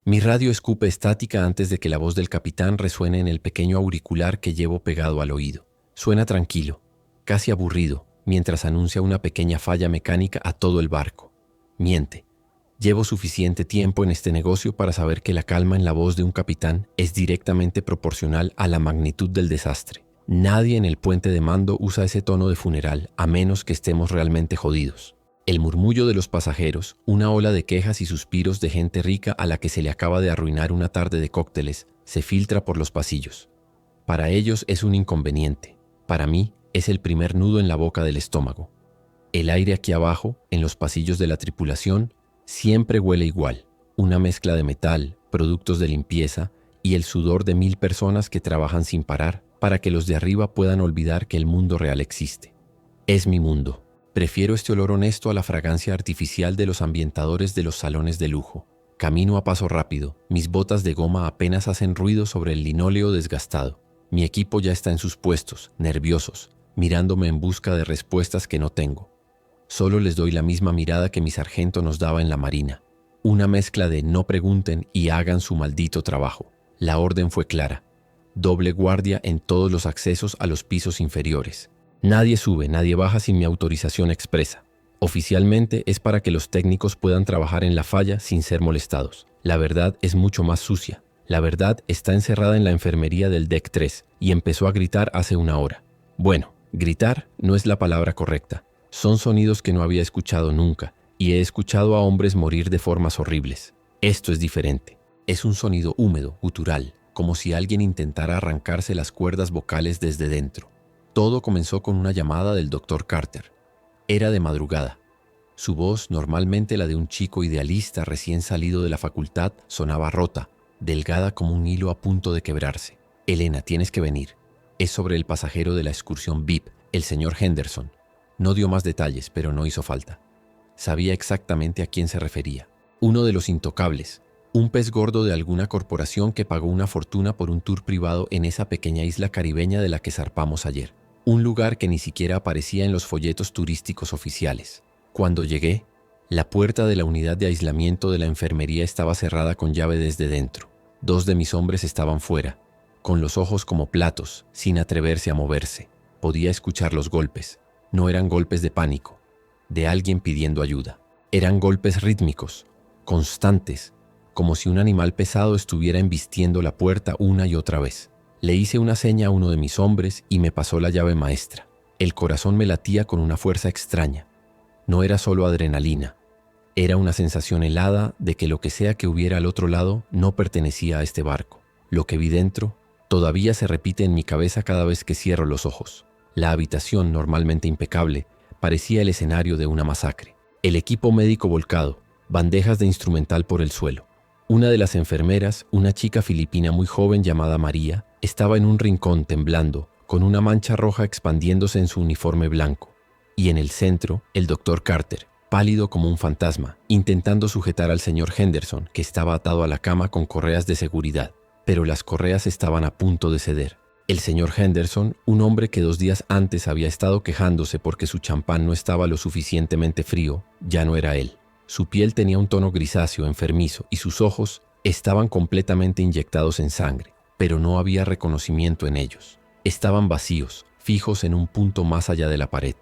Mi radio escupe estática antes de que la voz del capitán resuene en el pequeño auricular que llevo pegado al oído. Suena tranquilo, casi aburrido, mientras anuncia una pequeña falla mecánica a todo el barco. Miente. Llevo suficiente tiempo en este negocio para saber que la calma en la voz de un capitán es directamente proporcional a la magnitud del desastre. Nadie en el puente de mando usa ese tono de funeral, a menos que estemos realmente jodidos. El murmullo de los pasajeros, una ola de quejas y suspiros de gente rica a la que se le acaba de arruinar una tarde de cócteles, se filtra por los pasillos. Para ellos es un inconveniente. Para mí es el primer nudo en la boca del estómago. El aire aquí abajo, en los pasillos de la tripulación, siempre huele igual. Una mezcla de metal, productos de limpieza y el sudor de 1000 personas que trabajan sin parar para que los de arriba puedan olvidar que el mundo real existe. Es mi mundo. Prefiero este olor honesto a la fragancia artificial de los ambientadores de los salones de lujo. Camino a paso rápido, mis botas de goma apenas hacen ruido sobre el linóleo desgastado. Mi equipo ya está en sus puestos, nerviosos, mirándome en busca de respuestas que no tengo. Solo les doy la misma mirada que mi sargento nos daba en la marina. Una mezcla de no pregunten y hagan su maldito trabajo. La orden fue clara. Doble guardia en todos los accesos a los pisos inferiores. Nadie sube, nadie baja sin mi autorización expresa. Oficialmente es para que los técnicos puedan trabajar en la falla sin ser molestados. La verdad es mucho más sucia. La verdad está encerrada en la enfermería del Deck 3 y empezó a gritar hace una hora. Bueno, gritar no es la palabra correcta. Son sonidos que no había escuchado nunca y he escuchado a hombres morir de formas horribles. Esto es diferente. Es un sonido húmedo, gutural, como si alguien intentara arrancarse las cuerdas vocales desde dentro. Todo comenzó con una llamada del Dr. Carter. Era de madrugada. Su voz, normalmente la de un chico idealista recién salido de la facultad, sonaba rota, delgada como un hilo a punto de quebrarse. Elena, tienes que venir. Es sobre el pasajero de la excursión VIP, el señor Henderson. No dio más detalles, pero no hizo falta. Sabía exactamente a quién se refería. Uno de los intocables, un pez gordo de alguna corporación que pagó una fortuna por un tour privado en esa pequeña isla caribeña de la que zarpamos ayer. Un lugar que ni siquiera aparecía en los folletos turísticos oficiales. Cuando llegué, la puerta de la unidad de aislamiento de la enfermería estaba cerrada con llave desde dentro. 2 de mis hombres estaban fuera, con los ojos como platos, sin atreverse a moverse. Podía escuchar los golpes. No eran golpes de pánico, de alguien pidiendo ayuda. Eran golpes rítmicos, constantes, como si un animal pesado estuviera embistiendo la puerta una y otra vez. Le hice una seña a uno de mis hombres y me pasó la llave maestra. El corazón me latía con una fuerza extraña. No era solo adrenalina. Era una sensación helada de que lo que sea que hubiera al otro lado no pertenecía a este barco. Lo que vi dentro todavía se repite en mi cabeza cada vez que cierro los ojos. La habitación, normalmente impecable, parecía el escenario de una masacre. El equipo médico volcado, bandejas de instrumental por el suelo. Una de las enfermeras, una chica filipina muy joven llamada María, estaba en un rincón temblando, con una mancha roja expandiéndose en su uniforme blanco. Y en el centro, el Dr. Carter, pálido como un fantasma, intentando sujetar al señor Henderson, que estaba atado a la cama con correas de seguridad. Pero las correas estaban a punto de ceder. El señor Henderson, un hombre que 2 días antes había estado quejándose porque su champán no estaba lo suficientemente frío, ya no era él. Su piel tenía un tono grisáceo, enfermizo, y sus ojos estaban completamente inyectados en sangre, pero no había reconocimiento en ellos. Estaban vacíos, fijos en un punto más allá de la pared.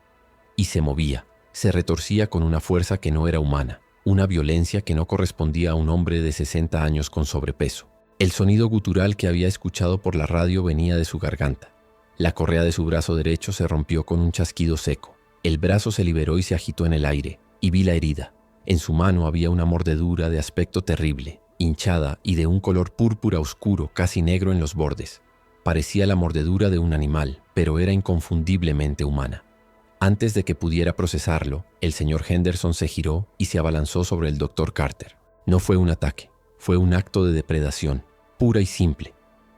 Y se movía, se retorcía con una fuerza que no era humana, una violencia que no correspondía a un hombre de 60 años con sobrepeso. El sonido gutural que había escuchado por la radio venía de su garganta. La correa de su brazo derecho se rompió con un chasquido seco. El brazo se liberó y se agitó en el aire, y vi la herida. En su mano había una mordedura de aspecto terrible, hinchada y de un color púrpura oscuro, casi negro en los bordes. Parecía la mordedura de un animal, pero era inconfundiblemente humana. Antes de que pudiera procesarlo, el señor Henderson se giró y se abalanzó sobre el Dr. Carter. No fue un ataque, fue un acto de depredación, pura y simple.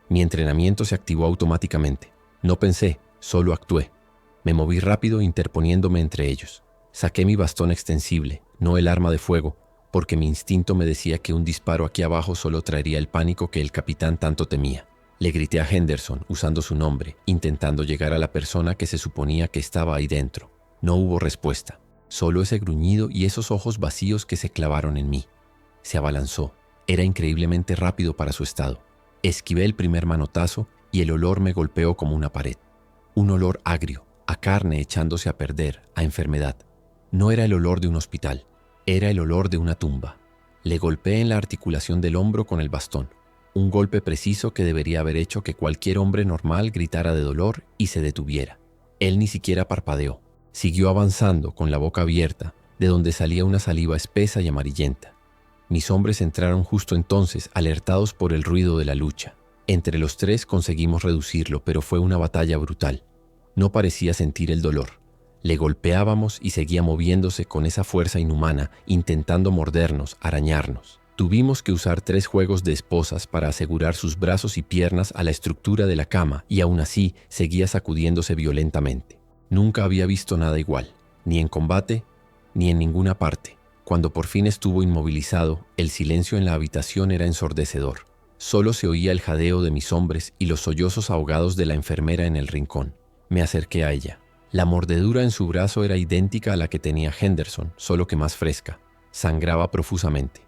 Mi entrenamiento se activó automáticamente. No pensé, solo actué. Me moví rápido interponiéndome entre ellos. Saqué mi bastón extensible, no el arma de fuego, porque mi instinto me decía que un disparo aquí abajo solo traería el pánico que el capitán tanto temía. Le grité a Henderson, usando su nombre, intentando llegar a la persona que se suponía que estaba ahí dentro. No hubo respuesta, solo ese gruñido y esos ojos vacíos que se clavaron en mí. Se abalanzó. Era increíblemente rápido para su estado. Esquivé el primer manotazo y el olor me golpeó como una pared. Un olor agrio, a carne echándose a perder, a enfermedad. No era el olor de un hospital, era el olor de una tumba. Le golpeé en la articulación del hombro con el bastón. Un golpe preciso que debería haber hecho que cualquier hombre normal gritara de dolor y se detuviera. Él ni siquiera parpadeó. Siguió avanzando con la boca abierta, de donde salía una saliva espesa y amarillenta. Mis hombres entraron justo entonces, alertados por el ruido de la lucha. Entre los tres conseguimos reducirlo, pero fue una batalla brutal. No parecía sentir el dolor. Le golpeábamos y seguía moviéndose con esa fuerza inhumana, intentando mordernos, arañarnos. Tuvimos que usar 3 juegos de esposas para asegurar sus brazos y piernas a la estructura de la cama y aún así seguía sacudiéndose violentamente. Nunca había visto nada igual, ni en combate, ni en ninguna parte. Cuando por fin estuvo inmovilizado, el silencio en la habitación era ensordecedor. Solo se oía el jadeo de mis hombres y los sollozos ahogados de la enfermera en el rincón. Me acerqué a ella. La mordedura en su brazo era idéntica a la que tenía Henderson, solo que más fresca. Sangraba profusamente.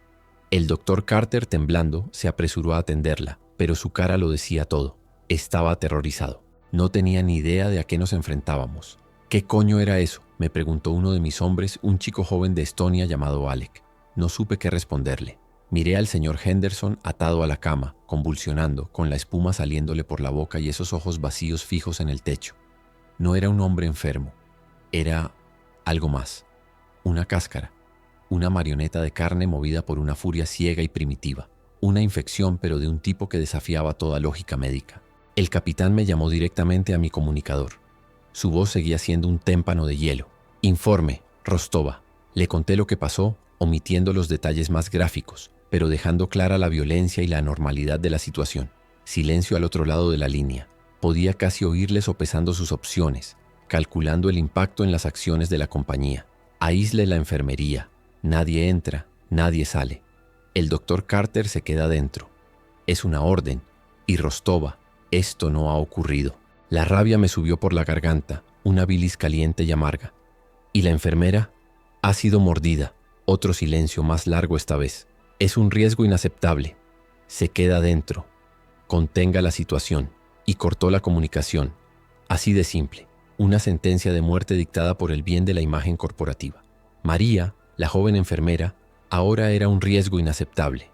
El doctor Carter, temblando, se apresuró a atenderla, pero su cara lo decía todo. Estaba aterrorizado. No tenía ni idea de a qué nos enfrentábamos. ¿Qué coño era eso?, me preguntó uno de mis hombres, un chico joven de Estonia llamado Alec. No supe qué responderle. Miré al señor Henderson atado a la cama, convulsionando, con la espuma saliéndole por la boca y esos ojos vacíos fijos en el techo. No era un hombre enfermo. Era algo más. Una cáscara. Una marioneta de carne movida por una furia ciega y primitiva. Una infección, pero de un tipo que desafiaba toda lógica médica. El capitán me llamó directamente a mi comunicador. Su voz seguía siendo un témpano de hielo. Informe, Rostova. Le conté lo que pasó, omitiendo los detalles más gráficos, pero dejando clara la violencia y la anormalidad de la situación. Silencio al otro lado de la línea. Podía casi oírle sopesando sus opciones, calculando el impacto en las acciones de la compañía. Aísle la enfermería. Nadie entra, nadie sale. El doctor Carter se queda dentro. Es una orden. Y Rostova, esto no ha ocurrido. La rabia me subió por la garganta, una bilis caliente y amarga. ¿Y la enfermera? Ha sido mordida. Otro silencio más largo esta vez. Es un riesgo inaceptable. Se queda dentro. Contenga la situación. Y cortó la comunicación. Así de simple. Una sentencia de muerte dictada por el bien de la imagen corporativa. María, la joven enfermera, ahora era un riesgo inaceptable.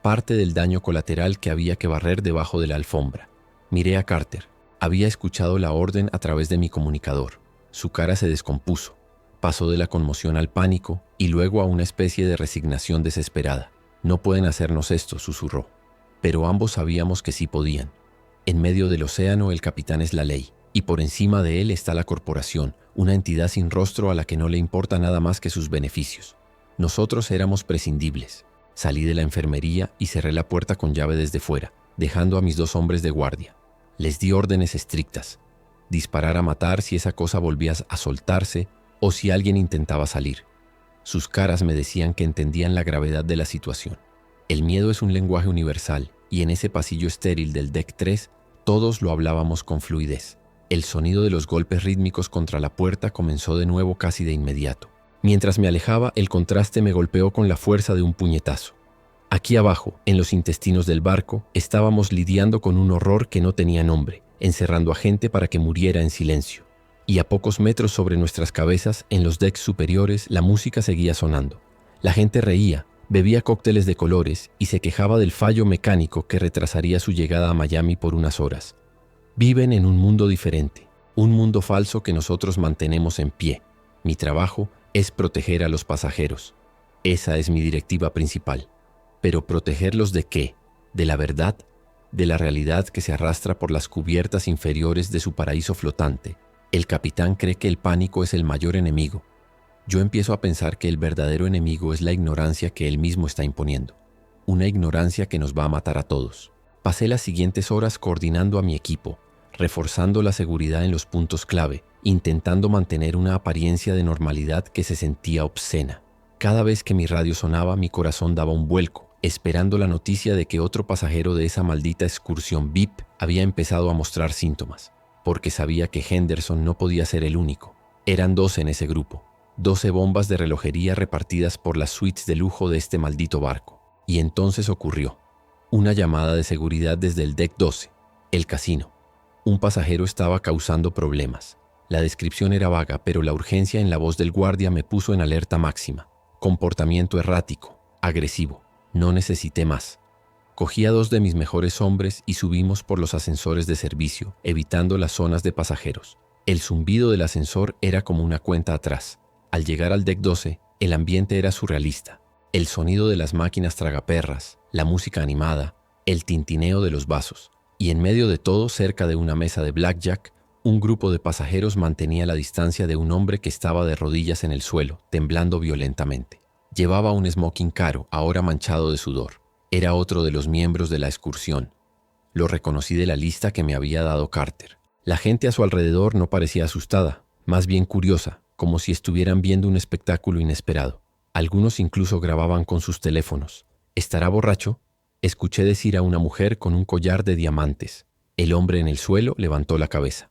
Parte del daño colateral que había que barrer debajo de la alfombra. Miré a Carter. Había escuchado la orden a través de mi comunicador. Su cara se descompuso. Pasó de la conmoción al pánico y luego a una especie de resignación desesperada. No pueden hacernos esto, susurró. Pero ambos sabíamos que sí podían. En medio del océano el capitán es la ley, y por encima de él está la corporación, una entidad sin rostro a la que no le importa nada más que sus beneficios. Nosotros éramos prescindibles. Salí de la enfermería y cerré la puerta con llave desde fuera, dejando a mis 2 hombres de guardia. Les di órdenes estrictas. Disparar a matar si esa cosa volvía a soltarse o si alguien intentaba salir. Sus caras me decían que entendían la gravedad de la situación. El miedo es un lenguaje universal y en ese pasillo estéril del Deck 3 todos lo hablábamos con fluidez. El sonido de los golpes rítmicos contra la puerta comenzó de nuevo casi de inmediato. Mientras me alejaba, el contraste me golpeó con la fuerza de un puñetazo. Aquí abajo, en los intestinos del barco, estábamos lidiando con un horror que no tenía nombre, encerrando a gente para que muriera en silencio. Y a pocos metros sobre nuestras cabezas, en los decks superiores, la música seguía sonando. La gente reía, bebía cócteles de colores y se quejaba del fallo mecánico que retrasaría su llegada a Miami por unas horas. Viven en un mundo diferente, un mundo falso que nosotros mantenemos en pie. Mi trabajo es proteger a los pasajeros. Esa es mi directiva principal. Pero ¿protegerlos de qué? ¿De la verdad? ¿De la realidad que se arrastra por las cubiertas inferiores de su paraíso flotante? El capitán cree que el pánico es el mayor enemigo. Yo empiezo a pensar que el verdadero enemigo es la ignorancia que él mismo está imponiendo. Una ignorancia que nos va a matar a todos. Pasé las siguientes horas coordinando a mi equipo, reforzando la seguridad en los puntos clave, intentando mantener una apariencia de normalidad que se sentía obscena. Cada vez que mi radio sonaba, mi corazón daba un vuelco, esperando la noticia de que otro pasajero de esa maldita excursión VIP había empezado a mostrar síntomas, porque sabía que Henderson no podía ser el único. Eran 12 en ese grupo, 12 bombas de relojería repartidas por las suites de lujo de este maldito barco. Y entonces ocurrió. Una llamada de seguridad desde el deck 12, el casino. Un pasajero estaba causando problemas. La descripción era vaga, pero la urgencia en la voz del guardia me puso en alerta máxima. Comportamiento errático, agresivo. No necesité más. Cogí a 2 de mis mejores hombres y subimos por los ascensores de servicio, evitando las zonas de pasajeros. El zumbido del ascensor era como una cuenta atrás. Al llegar al deck 12, el ambiente era surrealista. El sonido de las máquinas tragaperras, la música animada, el tintineo de los vasos. Y en medio de todo, cerca de una mesa de blackjack, un grupo de pasajeros mantenía la distancia de un hombre que estaba de rodillas en el suelo, temblando violentamente. Llevaba un smoking caro, ahora manchado de sudor. Era otro de los miembros de la excursión. Lo reconocí de la lista que me había dado Carter. La gente a su alrededor no parecía asustada, más bien curiosa, como si estuvieran viendo un espectáculo inesperado. Algunos incluso grababan con sus teléfonos. ¿Estará borracho?, escuché decir a una mujer con un collar de diamantes. El hombre en el suelo levantó la cabeza.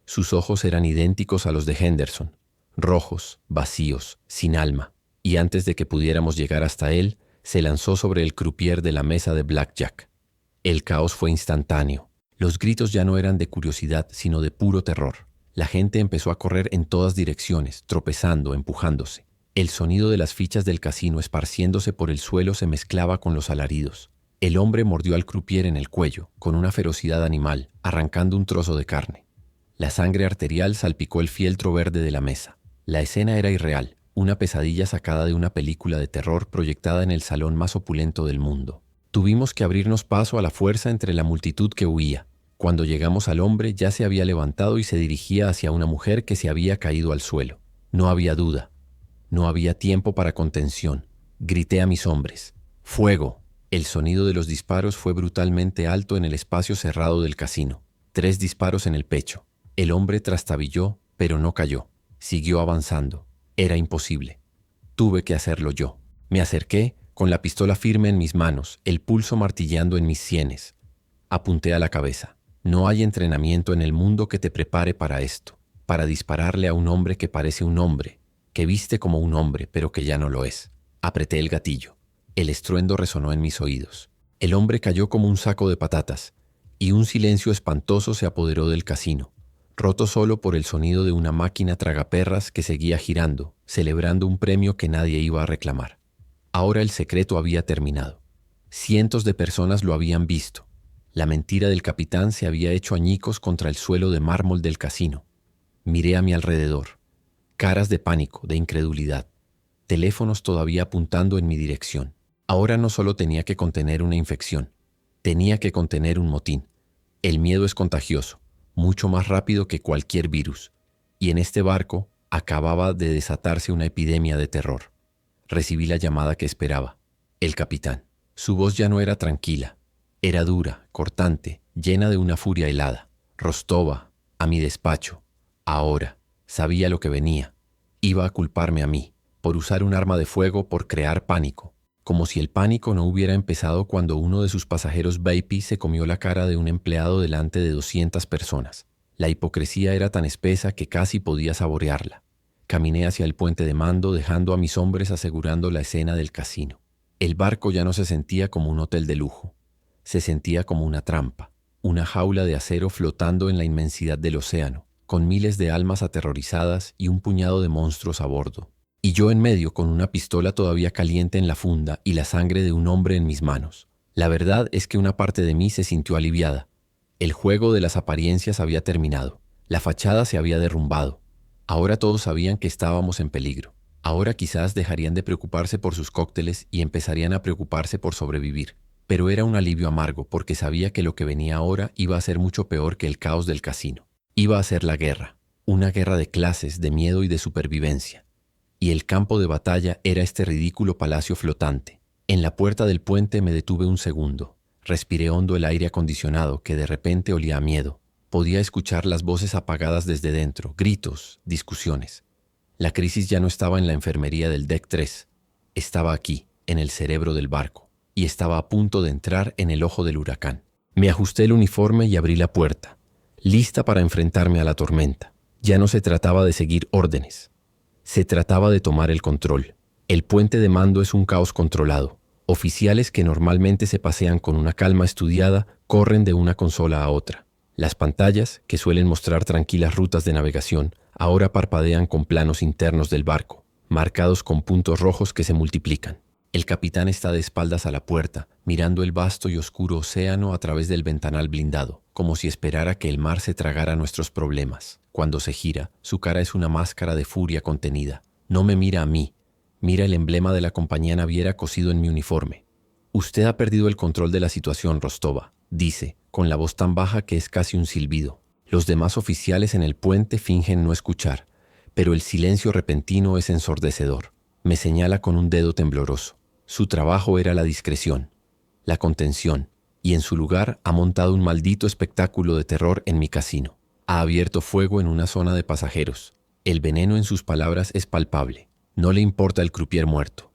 Sus ojos eran idénticos a los de Henderson, rojos, vacíos, sin alma, y antes de que pudiéramos llegar hasta él, se lanzó sobre el croupier de la mesa de blackjack. El caos fue instantáneo. Los gritos ya no eran de curiosidad, sino de puro terror. La gente empezó a correr en todas direcciones, tropezando, empujándose. El sonido de las fichas del casino esparciéndose por el suelo se mezclaba con los alaridos. El hombre mordió al croupier en el cuello, con una ferocidad animal, arrancando un trozo de carne. La sangre arterial salpicó el fieltro verde de la mesa. La escena era irreal, una pesadilla sacada de una película de terror proyectada en el salón más opulento del mundo. Tuvimos que abrirnos paso a la fuerza entre la multitud que huía. Cuando llegamos al hombre, ya se había levantado y se dirigía hacia una mujer que se había caído al suelo. No había duda. No había tiempo para contención. Grité a mis hombres: ¡fuego! El sonido de los disparos fue brutalmente alto en el espacio cerrado del casino. 3 disparos en el pecho. El hombre trastabilló, pero no cayó. Siguió avanzando. Era imposible. Tuve que hacerlo yo. Me acerqué, con la pistola firme en mis manos, el pulso martilleando en mis sienes. Apunté a la cabeza. No hay entrenamiento en el mundo que te prepare para esto, para dispararle a un hombre que parece un hombre, que viste como un hombre, pero que ya no lo es. Apreté el gatillo. El estruendo resonó en mis oídos. El hombre cayó como un saco de patatas, y un silencio espantoso se apoderó del casino, roto solo por el sonido de una máquina tragaperras que seguía girando, celebrando un premio que nadie iba a reclamar. Ahora el secreto había terminado. Cientos de personas lo habían visto. La mentira del capitán se había hecho añicos contra el suelo de mármol del casino. Miré a mi alrededor. Caras de pánico, de incredulidad. Teléfonos todavía apuntando en mi dirección. Ahora no solo tenía que contener una infección, tenía que contener un motín. El miedo es contagioso, mucho más rápido que cualquier virus. Y en este barco acababa de desatarse una epidemia de terror. Recibí la llamada que esperaba. El capitán. Su voz ya no era tranquila. Era dura, cortante, llena de una furia helada. Rostova, a mi despacho. Ahora, sabía lo que venía. Iba a culparme a mí, por usar un arma de fuego, por crear pánico. Como si el pánico no hubiera empezado cuando uno de sus pasajeros VIP se comió la cara de un empleado delante de 200 personas. La hipocresía era tan espesa que casi podía saborearla. Caminé hacia el puente de mando, dejando a mis hombres asegurando la escena del casino. El barco ya no se sentía como un hotel de lujo. Se sentía como una trampa, una jaula de acero flotando en la inmensidad del océano, con miles de almas aterrorizadas y un puñado de monstruos a bordo. Y yo en medio con una pistola todavía caliente en la funda y la sangre de un hombre en mis manos. La verdad es que una parte de mí se sintió aliviada. El juego de las apariencias había terminado. La fachada se había derrumbado. Ahora todos sabían que estábamos en peligro. Ahora quizás dejarían de preocuparse por sus cócteles y empezarían a preocuparse por sobrevivir. Pero era un alivio amargo porque sabía que lo que venía ahora iba a ser mucho peor que el caos del casino. Iba a ser la guerra. Una guerra de clases, de miedo y de supervivencia. Y el campo de batalla era este ridículo palacio flotante. En la puerta del puente me detuve un segundo. Respiré hondo el aire acondicionado que de repente olía a miedo. Podía escuchar las voces apagadas desde dentro, gritos, discusiones. La crisis ya no estaba en la enfermería del deck 3. Estaba aquí, en el cerebro del barco, y estaba a punto de entrar en el ojo del huracán. Me ajusté el uniforme y abrí la puerta, lista para enfrentarme a la tormenta. Ya no se trataba de seguir órdenes. Se trataba de tomar el control. El puente de mando es un caos controlado. Oficiales que normalmente se pasean con una calma estudiada corren de una consola a otra. Las pantallas, que suelen mostrar tranquilas rutas de navegación, ahora parpadean con planos internos del barco, marcados con puntos rojos que se multiplican. El capitán está de espaldas a la puerta, mirando el vasto y oscuro océano a través del ventanal blindado, como si esperara que el mar se tragara nuestros problemas. Cuando se gira, su cara es una máscara de furia contenida. No me mira a mí, mira el emblema de la compañía naviera cosido en mi uniforme. Usted ha perdido el control de la situación, Rostova, dice, con la voz tan baja que es casi un silbido. Los demás oficiales en el puente fingen no escuchar, pero el silencio repentino es ensordecedor. Me señala con un dedo tembloroso. Su trabajo era la discreción, la contención, y en su lugar ha montado un maldito espectáculo de terror en mi casino. Ha abierto fuego en una zona de pasajeros. El veneno en sus palabras es palpable. No le importa el croupier muerto.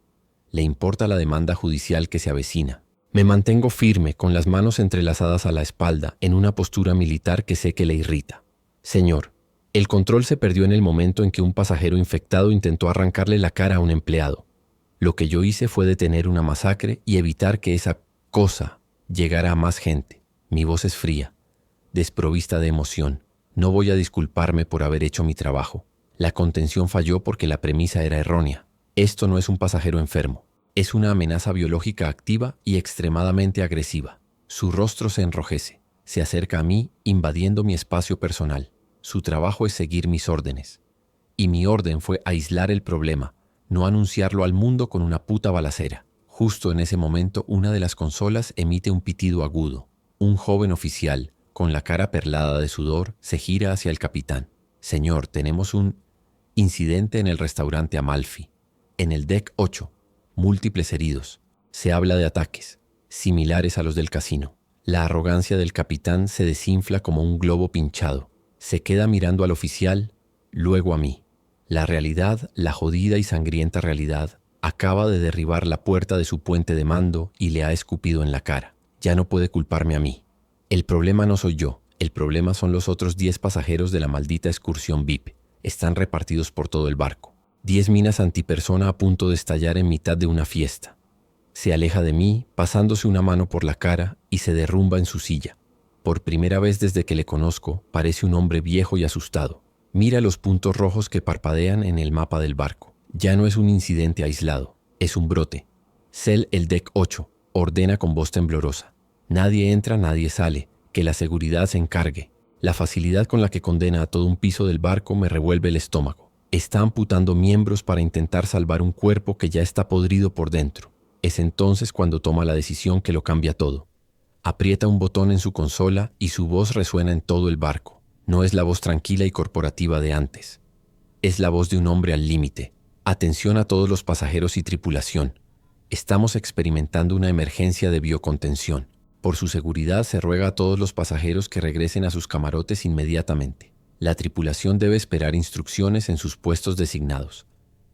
Le importa la demanda judicial que se avecina. Me mantengo firme, con las manos entrelazadas a la espalda, en una postura militar que sé que le irrita. Señor, el control se perdió en el momento en que un pasajero infectado intentó arrancarle la cara a un empleado. Lo que yo hice fue detener una masacre y evitar que esa cosa llegara a más gente. Mi voz es fría, desprovista de emoción. No voy a disculparme por haber hecho mi trabajo. La contención falló porque la premisa era errónea. Esto no es un pasajero enfermo. Es una amenaza biológica activa y extremadamente agresiva. Su rostro se enrojece. Se acerca a mí, invadiendo mi espacio personal. Su trabajo es seguir mis órdenes. Y mi orden fue aislar el problema, no anunciarlo al mundo con una puta balacera. Justo en ese momento, una de las consolas emite un pitido agudo. Un joven oficial, con la cara perlada de sudor, se gira hacia el capitán. Señor, tenemos un incidente en el restaurante Amalfi. En el deck 8, múltiples heridos. Se habla de ataques, similares a los del casino. La arrogancia del capitán se desinfla como un globo pinchado. Se queda mirando al oficial, luego a mí. La realidad, la jodida y sangrienta realidad, acaba de derribar la puerta de su puente de mando y le ha escupido en la cara. Ya no puede culparme a mí. El problema no soy yo, el problema son los otros 10 pasajeros de la maldita excursión VIP. Están repartidos por todo el barco. 10 minas antipersona a punto de estallar en mitad de una fiesta. Se aleja de mí, pasándose una mano por la cara y se derrumba en su silla. Por primera vez desde que le conozco, parece un hombre viejo y asustado. Mira los puntos rojos que parpadean en el mapa del barco. Ya no es un incidente aislado, es un brote. Cell el deck 8, ordena con voz temblorosa. Nadie entra, nadie sale, que la seguridad se encargue. La facilidad con la que condena a todo un piso del barco me revuelve el estómago. Está amputando miembros para intentar salvar un cuerpo que ya está podrido por dentro. Es entonces cuando toma la decisión que lo cambia todo. Aprieta un botón en su consola y su voz resuena en todo el barco. No es la voz tranquila y corporativa de antes. Es la voz de un hombre al límite. Atención a todos los pasajeros y tripulación. Estamos experimentando una emergencia de biocontención. Por su seguridad se ruega a todos los pasajeros que regresen a sus camarotes inmediatamente. La tripulación debe esperar instrucciones en sus puestos designados.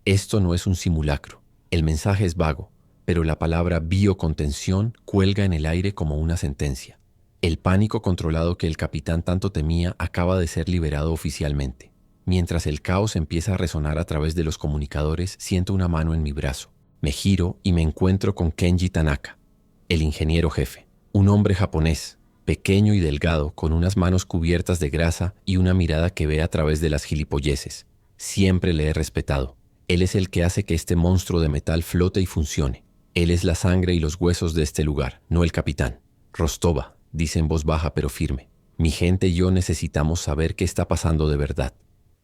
Esto no es un simulacro. El mensaje es vago, pero la palabra biocontención cuelga en el aire como una sentencia. El pánico controlado que el capitán tanto temía acaba de ser liberado oficialmente. Mientras el caos empieza a resonar a través de los comunicadores, siento una mano en mi brazo. Me giro y me encuentro con Kenji Tanaka, el ingeniero jefe. Un hombre japonés, pequeño y delgado, con unas manos cubiertas de grasa y una mirada que ve a través de las gilipolleces. Siempre le he respetado. Él es el que hace que este monstruo de metal flote y funcione. Él es la sangre y los huesos de este lugar, no el capitán. Rostova, dice en voz baja pero firme. Mi gente y yo necesitamos saber qué está pasando de verdad.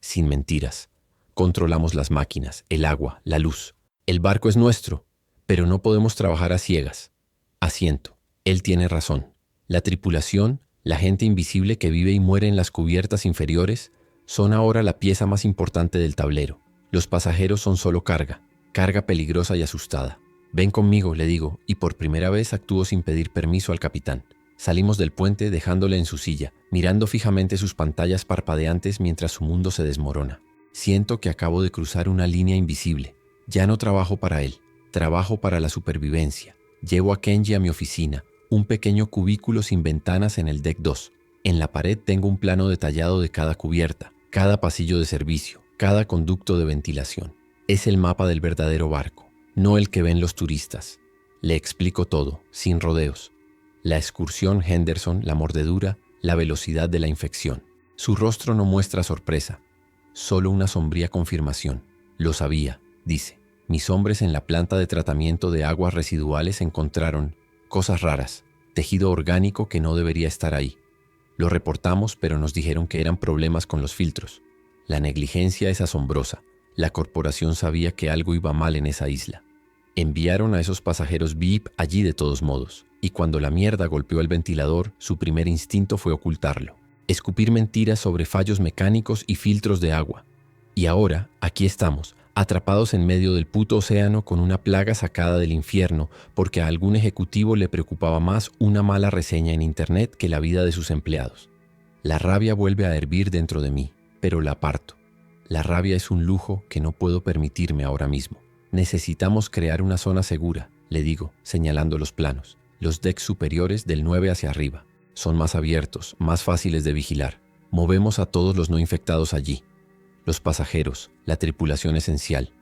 Sin mentiras. Controlamos las máquinas, el agua, la luz. El barco es nuestro, pero no podemos trabajar a ciegas. Asiento. Él tiene razón. La tripulación, la gente invisible que vive y muere en las cubiertas inferiores, son ahora la pieza más importante del tablero. Los pasajeros son solo carga, carga peligrosa y asustada. Ven conmigo, le digo, y por primera vez actúo sin pedir permiso al capitán. Salimos del puente dejándole en su silla, mirando fijamente sus pantallas parpadeantes mientras su mundo se desmorona. Siento que acabo de cruzar una línea invisible. Ya no trabajo para él, trabajo para la supervivencia. Llevo a Kenji a mi oficina, un pequeño cubículo sin ventanas en el deck 2. En la pared tengo un plano detallado de cada cubierta, cada pasillo de servicio, cada conducto de ventilación. Es el mapa del verdadero barco, no el que ven los turistas. Le explico todo, sin rodeos. La excursión Henderson, la mordedura, la velocidad de la infección. Su rostro no muestra sorpresa, solo una sombría confirmación. Lo sabía, dice. Mis hombres en la planta de tratamiento de aguas residuales encontraron cosas raras, tejido orgánico que no debería estar ahí. Lo reportamos, pero nos dijeron que eran problemas con los filtros. La negligencia es asombrosa. La corporación sabía que algo iba mal en esa isla. Enviaron a esos pasajeros VIP allí de todos modos, y cuando la mierda golpeó el ventilador, su primer instinto fue ocultarlo. Escupir mentiras sobre fallos mecánicos y filtros de agua. Y ahora, aquí estamos, atrapados en medio del puto océano con una plaga sacada del infierno porque a algún ejecutivo le preocupaba más una mala reseña en internet que la vida de sus empleados. La rabia vuelve a hervir dentro de mí, pero la aparto. La rabia es un lujo que no puedo permitirme ahora mismo. Necesitamos crear una zona segura, le digo, señalando los planos. Los decks superiores del 9 hacia arriba. Son más abiertos, más fáciles de vigilar. Movemos a todos los no infectados allí. Los pasajeros, la tripulación esencial.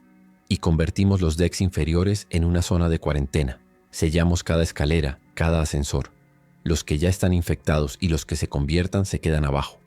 Y convertimos los decks inferiores en una zona de cuarentena. Sellamos cada escalera, cada ascensor. Los que ya están infectados y los que se conviertan se quedan abajo.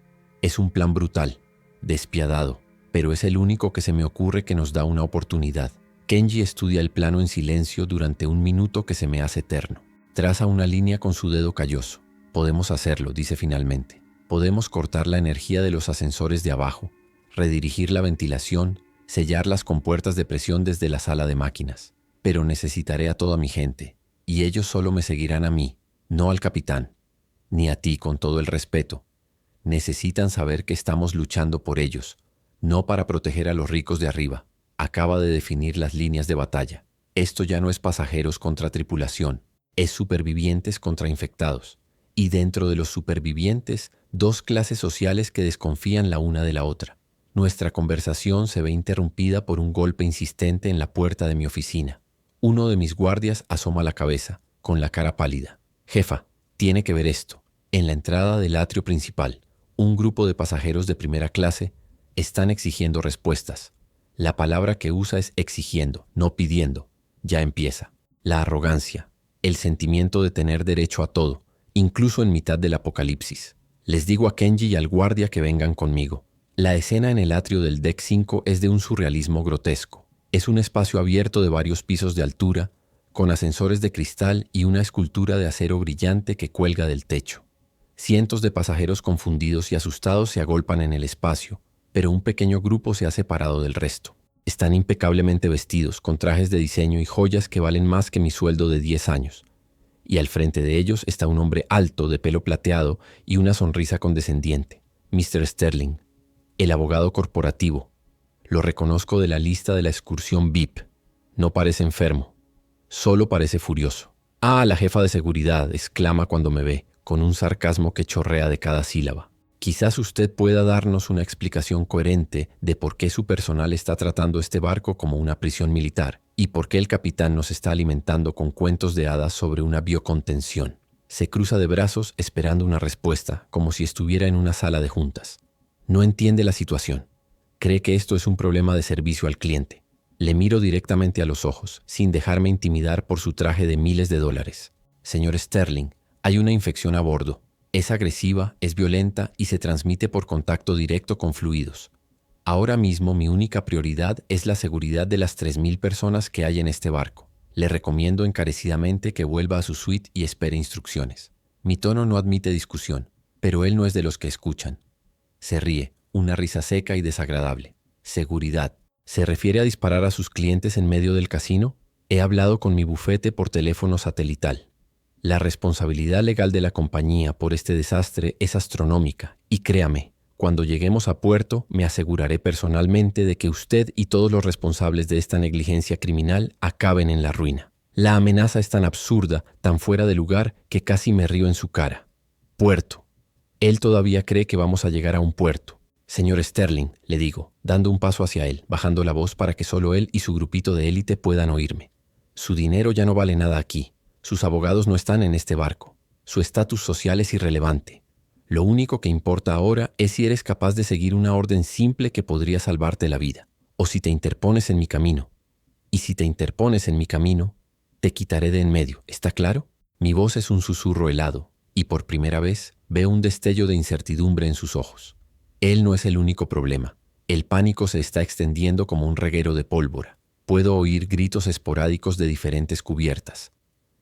Es un plan brutal, despiadado, pero es el único que se me ocurre que nos da una oportunidad. Kenji estudia el plano en silencio durante un minuto que se me hace eterno. Traza una línea con su dedo calloso. Podemos hacerlo, dice finalmente. Podemos cortar la energía de los ascensores de abajo, redirigir la ventilación, sellar las compuertas de presión desde la sala de máquinas. Pero necesitaré a toda mi gente, y ellos solo me seguirán a mí, no al capitán, ni a ti con todo el respeto. Necesitan saber que estamos luchando por ellos, no para proteger a los ricos de arriba. Acaba de definir las líneas de batalla. Esto ya no es pasajeros contra tripulación, es supervivientes contra infectados. Y dentro de los supervivientes, dos clases sociales que desconfían la una de la otra. Nuestra conversación se ve interrumpida por un golpe insistente en la puerta de mi oficina. Uno de mis guardias asoma la cabeza, con la cara pálida. Jefa, tiene que ver esto. En la entrada del atrio principal, un grupo de pasajeros de primera clase están exigiendo respuestas. La palabra que usa es exigiendo, no pidiendo. Ya empieza. La arrogancia, el sentimiento de tener derecho a todo, incluso en mitad del apocalipsis. Les digo a Kenji y al guardia que vengan conmigo. La escena en el atrio del Deck 5 es de un surrealismo grotesco. Es un espacio abierto de varios pisos de altura, con ascensores de cristal y una escultura de acero brillante que cuelga del techo. Cientos de pasajeros confundidos y asustados se agolpan en el espacio, pero un pequeño grupo se ha separado del resto. Están impecablemente vestidos, con trajes de diseño y joyas que valen más que mi sueldo de 10 años. Y al frente de ellos está un hombre alto, de pelo plateado y una sonrisa condescendiente. Mr. Sterling, el abogado corporativo. Lo reconozco de la lista de la excursión VIP. No parece enfermo, solo parece furioso. «Ah, la jefa de seguridad», exclama cuando me ve, con un sarcasmo que chorrea de cada sílaba. Quizás usted pueda darnos una explicación coherente de por qué su personal está tratando este barco como una prisión militar y por qué el capitán nos está alimentando con cuentos de hadas sobre una biocontención. Se cruza de brazos esperando una respuesta, como si estuviera en una sala de juntas. No entiende la situación. Cree que esto es un problema de servicio al cliente. Le miro directamente a los ojos, sin dejarme intimidar por su traje de miles de dólares. Señor Sterling, hay una infección a bordo. Es agresiva, es violenta y se transmite por contacto directo con fluidos. Ahora mismo mi única prioridad es la seguridad de las 3.000 personas que hay en este barco. Le recomiendo encarecidamente que vuelva a su suite y espere instrucciones. Mi tono no admite discusión, pero él no es de los que escuchan. Se ríe, una risa seca y desagradable. Seguridad. ¿Se refiere a disparar a sus clientes en medio del casino? He hablado con mi bufete por teléfono satelital. La responsabilidad legal de la compañía por este desastre es astronómica y créame, cuando lleguemos a puerto me aseguraré personalmente de que usted y todos los responsables de esta negligencia criminal acaben en la ruina. La amenaza es tan absurda, tan fuera de lugar, que casi me río en su cara. Puerto. Él todavía cree que vamos a llegar a un puerto. Señor Sterling, le digo, dando un paso hacia él, bajando la voz para que solo él y su grupito de élite puedan oírme. Su dinero ya no vale nada aquí. Sus abogados no están en este barco. Su estatus social es irrelevante. Lo único que importa ahora es si eres capaz de seguir una orden simple que podría salvarte la vida, o si te interpones en mi camino. Y si te interpones en mi camino, Te quitaré de en medio, ¿está claro? Mi voz es un susurro helado, y por primera vez veo un destello de incertidumbre en sus ojos. Él no es el único problema. El pánico se está extendiendo como un reguero de pólvora. Puedo oír gritos esporádicos de diferentes cubiertas.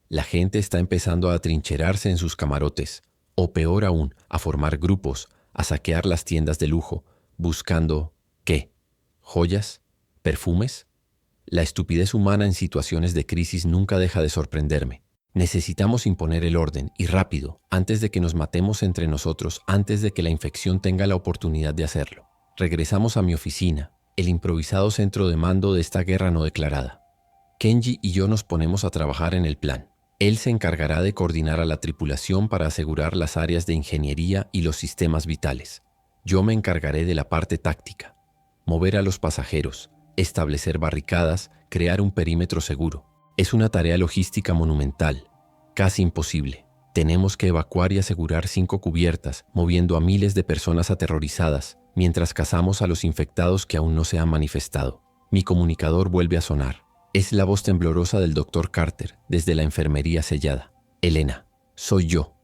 La gente está empezando a atrincherarse en sus camarotes, o peor aún, a formar grupos, a saquear las tiendas de lujo, buscando, ¿qué? ¿Joyas? ¿Perfumes? La estupidez humana en situaciones de crisis nunca deja de sorprenderme. Necesitamos imponer el orden, y rápido, antes de que nos matemos entre nosotros, antes de que la infección tenga la oportunidad de hacerlo. Regresamos a mi oficina, el improvisado centro de mando de esta guerra no declarada. Kenji y yo nos ponemos a trabajar en el plan. Él se encargará de coordinar a la tripulación para asegurar las áreas de ingeniería y los sistemas vitales. Yo me encargaré de la parte táctica. Mover a los pasajeros, establecer barricadas, crear un perímetro seguro. Es una tarea logística monumental, casi imposible. Tenemos que evacuar y asegurar 5 cubiertas, moviendo a miles de personas aterrorizadas, mientras cazamos a los infectados que aún no se han manifestado. Mi comunicador vuelve a sonar. Es la voz temblorosa del Dr. Carter, desde la enfermería sellada. Elena, soy yo.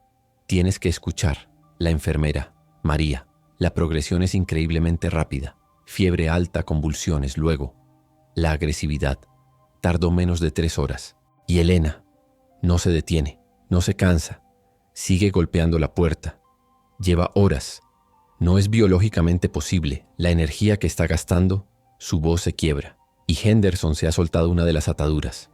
Tienes que escuchar. La enfermera, María. La progresión es increíblemente rápida. Fiebre alta, convulsiones, luego. La agresividad. Tardó menos de 3 horas. Y Elena, no se detiene, no se cansa. Sigue golpeando la puerta. Lleva horas. No es biológicamente posible. La energía que está gastando, su voz se quiebra. Y Henderson se ha soltado una de las ataduras.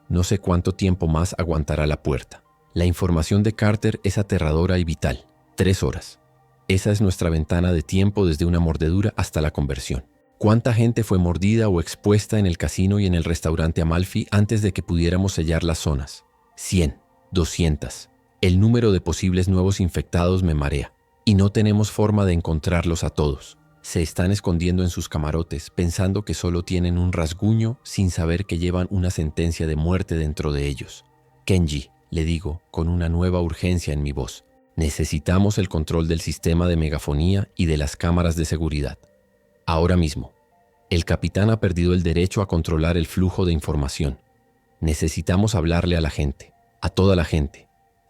No sé cuánto tiempo más aguantará la puerta. La información de Carter es aterradora y vital. 3 horas. Esa es nuestra ventana de tiempo desde una mordedura hasta la conversión. ¿Cuánta gente fue mordida o expuesta en el casino y en el restaurante Amalfi antes de que pudiéramos sellar las zonas? 100, 200. El número de posibles nuevos infectados me marea. Y no tenemos forma de encontrarlos a todos. Se están escondiendo en sus camarotes, pensando que solo tienen un rasguño sin saber que llevan una sentencia de muerte dentro de ellos. Kenji, le digo, con una nueva urgencia en mi voz. Necesitamos el control del sistema de megafonía y de las cámaras de seguridad. Ahora mismo. El capitán ha perdido el derecho a controlar el flujo de información. Necesitamos hablarle a la gente, a toda la gente,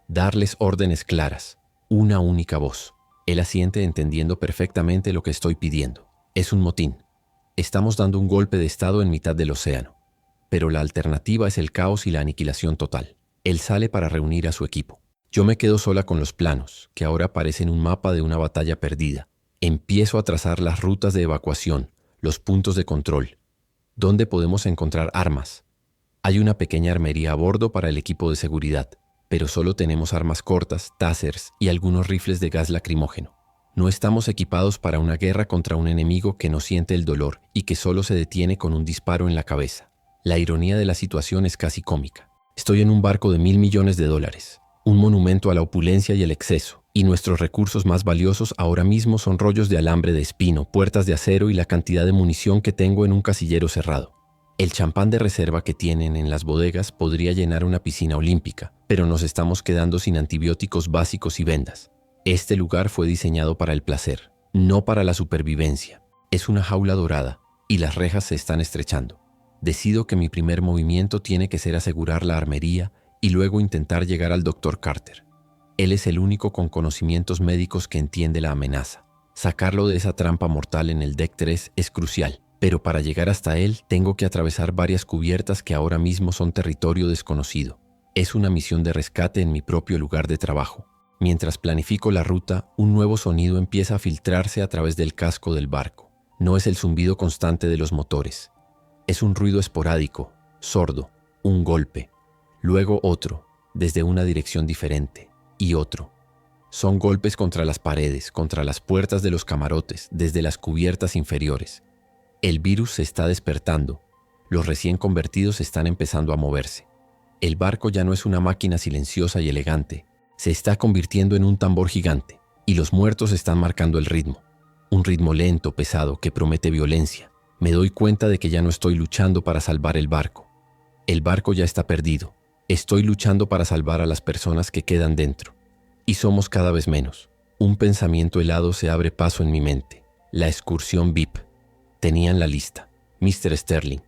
darles órdenes claras, una única voz. Él asiente entendiendo perfectamente lo que estoy pidiendo. Es un motín. Estamos dando un golpe de estado en mitad del océano. Pero la alternativa es el caos y la aniquilación total. Él sale para reunir a su equipo. Yo me quedo sola con los planos, que ahora parecen un mapa de una batalla perdida. Empiezo a trazar las rutas de evacuación, los puntos de control. ¿Dónde podemos encontrar armas? Hay una pequeña armería a bordo para el equipo de seguridad, pero solo tenemos armas cortas, tasers y algunos rifles de gas lacrimógeno. No estamos equipados para una guerra contra un enemigo que no siente el dolor y que solo se detiene con un disparo en la cabeza. La ironía de la situación es casi cómica. Estoy en un barco de $1.000 millones, un monumento a la opulencia y el exceso, y nuestros recursos más valiosos ahora mismo son rollos de alambre de espino, puertas de acero y la cantidad de munición que tengo en un casillero cerrado. El champán de reserva que tienen en las bodegas podría llenar una piscina olímpica, pero nos estamos quedando sin antibióticos básicos y vendas. Este lugar fue diseñado para el placer, no para la supervivencia. Es una jaula dorada, y las rejas se están estrechando. Decido que mi primer movimiento tiene que ser asegurar la armería y luego intentar llegar al Dr. Carter. Él es el único con conocimientos médicos que entiende la amenaza. Sacarlo de esa trampa mortal en el deck 3 es crucial, pero para llegar hasta él tengo que atravesar varias cubiertas que ahora mismo son territorio desconocido. Es una misión de rescate en mi propio lugar de trabajo. Mientras planifico la ruta, un nuevo sonido empieza a filtrarse a través del casco del barco. No es el zumbido constante de los motores. Es un ruido esporádico, sordo, un golpe. Luego otro, desde una dirección diferente, y otro. Son golpes contra las paredes, contra las puertas de los camarotes, desde las cubiertas inferiores. El virus se está despertando. Los recién convertidos están empezando a moverse. El barco ya no es una máquina silenciosa y elegante. Se está convirtiendo en un tambor gigante, y los muertos están marcando el ritmo. Un ritmo lento, pesado, que promete violencia. Me doy cuenta de que ya no estoy luchando para salvar el barco. El barco ya está perdido. Estoy luchando para salvar a las personas que quedan dentro. Y somos cada vez menos. Un pensamiento helado se abre paso en mi mente. La excursión VIP. Tenían la lista. Mr. Sterling.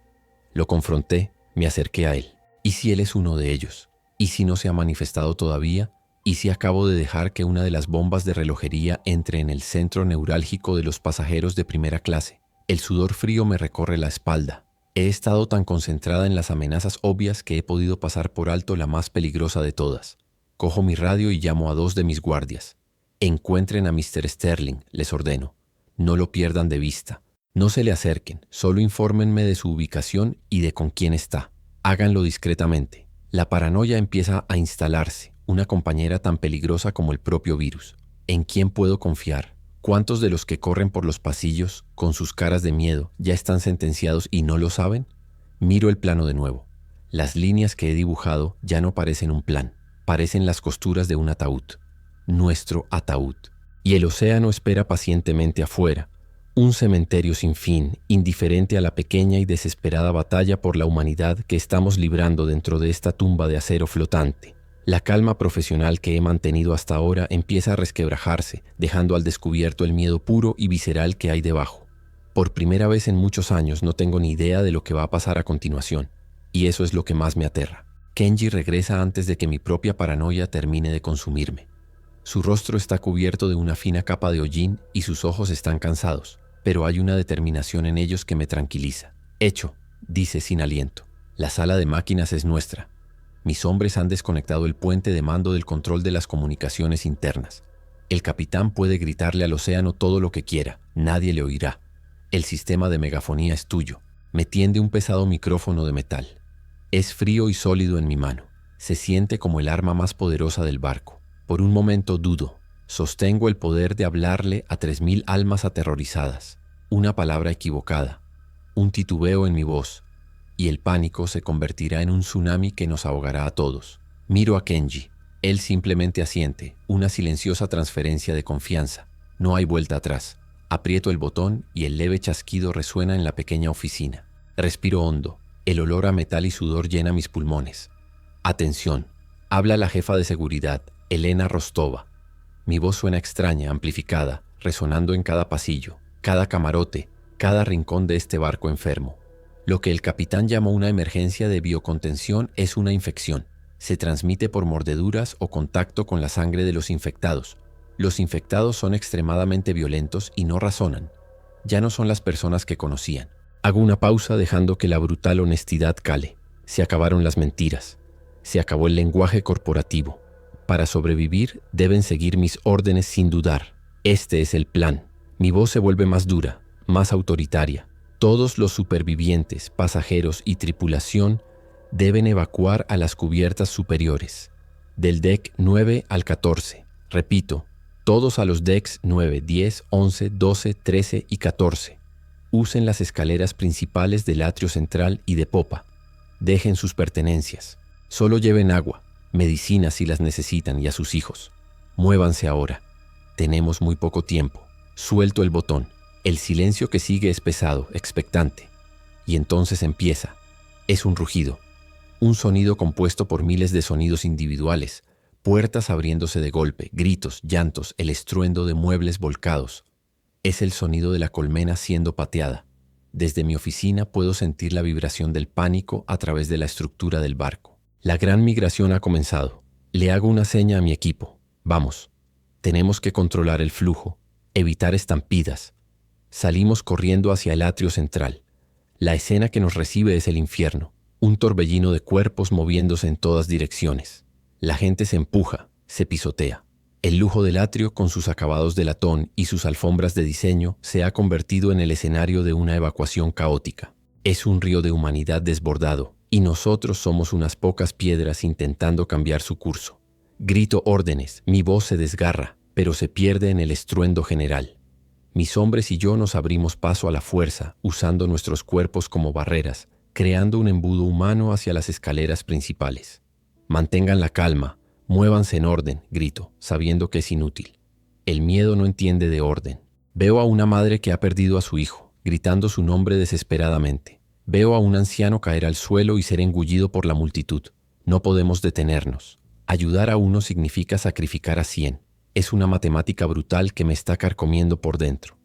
Lo confronté, me acerqué a él. ¿Y si él es uno de ellos? ¿Y si no se ha manifestado todavía? ¿Y si acabo de dejar que una de las bombas de relojería entre en el centro neurálgico de los pasajeros de primera clase? El sudor frío me recorre la espalda. He estado tan concentrada en las amenazas obvias que he podido pasar por alto la más peligrosa de todas. Cojo mi radio y llamo a 2 de mis guardias. Encuentren a Mr. Sterling, les ordeno. No lo pierdan de vista. No se le acerquen, solo infórmenme de su ubicación y de con quién está. Háganlo discretamente. La paranoia empieza a instalarse, una compañera tan peligrosa como el propio virus. ¿En quién puedo confiar? ¿Cuántos de los que corren por los pasillos, con sus caras de miedo, ya están sentenciados y no lo saben? Miro el plano de nuevo. Las líneas que he dibujado ya no parecen un plan, parecen las costuras de un ataúd. Nuestro ataúd. Y el océano espera pacientemente afuera, un cementerio sin fin, indiferente a la pequeña y desesperada batalla por la humanidad que estamos librando dentro de esta tumba de acero flotante. La calma profesional que he mantenido hasta ahora empieza a resquebrajarse, dejando al descubierto el miedo puro y visceral que hay debajo. Por primera vez en muchos años no tengo ni idea de lo que va a pasar a continuación, y eso es lo que más me aterra. Kenji regresa antes de que mi propia paranoia termine de consumirme. Su rostro está cubierto de una fina capa de hollín y sus ojos están cansados, pero hay una determinación en ellos que me tranquiliza. Hecho, dice sin aliento. La sala de máquinas es nuestra. Mis hombres han desconectado el puente de mando del control de las comunicaciones internas. El capitán puede gritarle al océano todo lo que quiera, nadie le oirá. El sistema de megafonía es tuyo. Me tiende un pesado micrófono de metal. Es frío y sólido en mi mano. Se siente como el arma más poderosa del barco. Por un momento dudo. Sostengo el poder de hablarle a 3000 almas aterrorizadas. Una palabra equivocada, un titubeo en mi voz, y el pánico se convertirá en un tsunami que nos ahogará a todos. Miro a Kenji. Él simplemente asiente, una silenciosa transferencia de confianza. No hay vuelta atrás. Aprieto el botón y el leve chasquido resuena en la pequeña oficina. Respiro hondo. El olor a metal y sudor llena mis pulmones. Atención. Habla la jefa de seguridad, Elena Rostova. Mi voz suena extraña, amplificada, resonando en cada pasillo, cada camarote, cada rincón de este barco enfermo. Lo que el capitán llamó una emergencia de biocontención es una infección. Se transmite por mordeduras o contacto con la sangre de los infectados. Los infectados son extremadamente violentos y no razonan. Ya no son las personas que conocían. Hago una pausa dejando que la brutal honestidad cale. Se acabaron las mentiras. Se acabó el lenguaje corporativo. Para sobrevivir, deben seguir mis órdenes sin dudar. Este es el plan. Mi voz se vuelve más dura, más autoritaria. Todos los supervivientes, pasajeros y tripulación deben evacuar a las cubiertas superiores. Del deck 9 al 14. Repito, todos a los decks 9, 10, 11, 12, 13 y 14. Usen las escaleras principales del atrio central y de popa. Dejen sus pertenencias. Solo lleven agua, medicinas si las necesitan y a sus hijos. Muévanse ahora. Tenemos muy poco tiempo. Suelto el botón. El silencio que sigue es pesado, expectante. Y entonces empieza. Es un rugido. Un sonido compuesto por miles de sonidos individuales. Puertas abriéndose de golpe, gritos, llantos, el estruendo de muebles volcados. Es el sonido de la colmena siendo pateada. Desde mi oficina puedo sentir la vibración del pánico a través de la estructura del barco. La gran migración ha comenzado. Le hago una seña a mi equipo. Vamos. Tenemos que controlar el flujo, evitar estampidas. Salimos corriendo hacia el atrio central. La escena que nos recibe es el infierno. Un torbellino de cuerpos moviéndose en todas direcciones. La gente se empuja, se pisotea. El lujo del atrio, con sus acabados de latón y sus alfombras de diseño, se ha convertido en el escenario de una evacuación caótica. Es un río de humanidad desbordado, y nosotros somos unas pocas piedras intentando cambiar su curso. Grito órdenes, mi voz se desgarra, pero se pierde en el estruendo general. Mis hombres y yo nos abrimos paso a la fuerza, usando nuestros cuerpos como barreras, creando un embudo humano hacia las escaleras principales. Mantengan la calma, muévanse en orden, grito, sabiendo que es inútil. El miedo no entiende de orden. Veo a una madre que ha perdido a su hijo, gritando su nombre desesperadamente. Veo a un anciano caer al suelo y ser engullido por la multitud. No podemos detenernos. Ayudar a uno significa sacrificar a 100. Es una matemática brutal que me está carcomiendo por dentro.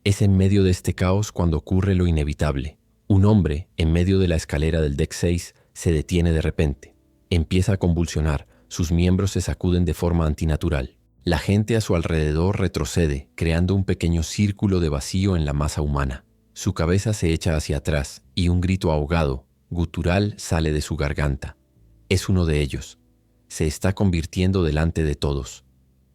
Es en medio de este caos cuando ocurre lo inevitable. Un hombre, en medio de la escalera del deck 6, Se detiene de repente. Empieza a convulsionar, sus miembros se sacuden de forma antinatural. La gente a su alrededor retrocede, creando un pequeño círculo de vacío en la masa humana. Su cabeza se echa hacia atrás y un grito ahogado, gutural, sale de su garganta. Es uno de ellos. Se está convirtiendo delante de todos.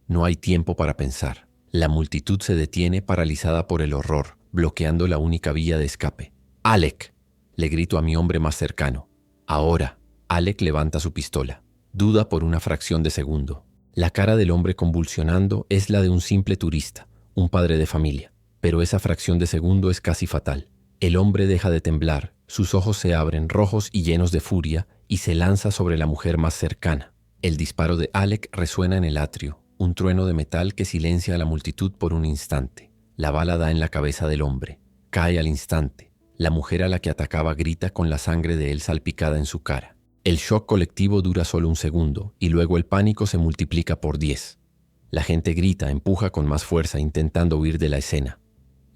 No hay tiempo para pensar. La multitud se detiene paralizada por el horror, bloqueando la única vía de escape. «Alec», le grito a mi hombre más cercano. «Ahora». Alec levanta su pistola. Duda por una fracción de segundo. La cara del hombre convulsionando es la de un simple turista, un padre de familia. Pero esa fracción de segundo es casi fatal. El hombre deja de temblar, sus ojos se abren rojos y llenos de furia y se lanza sobre la mujer más cercana. El disparo de Alec resuena en el atrio, un trueno de metal que silencia a la multitud por un instante. La bala da en la cabeza del hombre. Cae al instante. La mujer a la que atacaba grita con la sangre de él salpicada en su cara. El shock colectivo dura solo un segundo y luego el pánico se multiplica por 10. La gente grita, empuja con más fuerza intentando huir de la escena.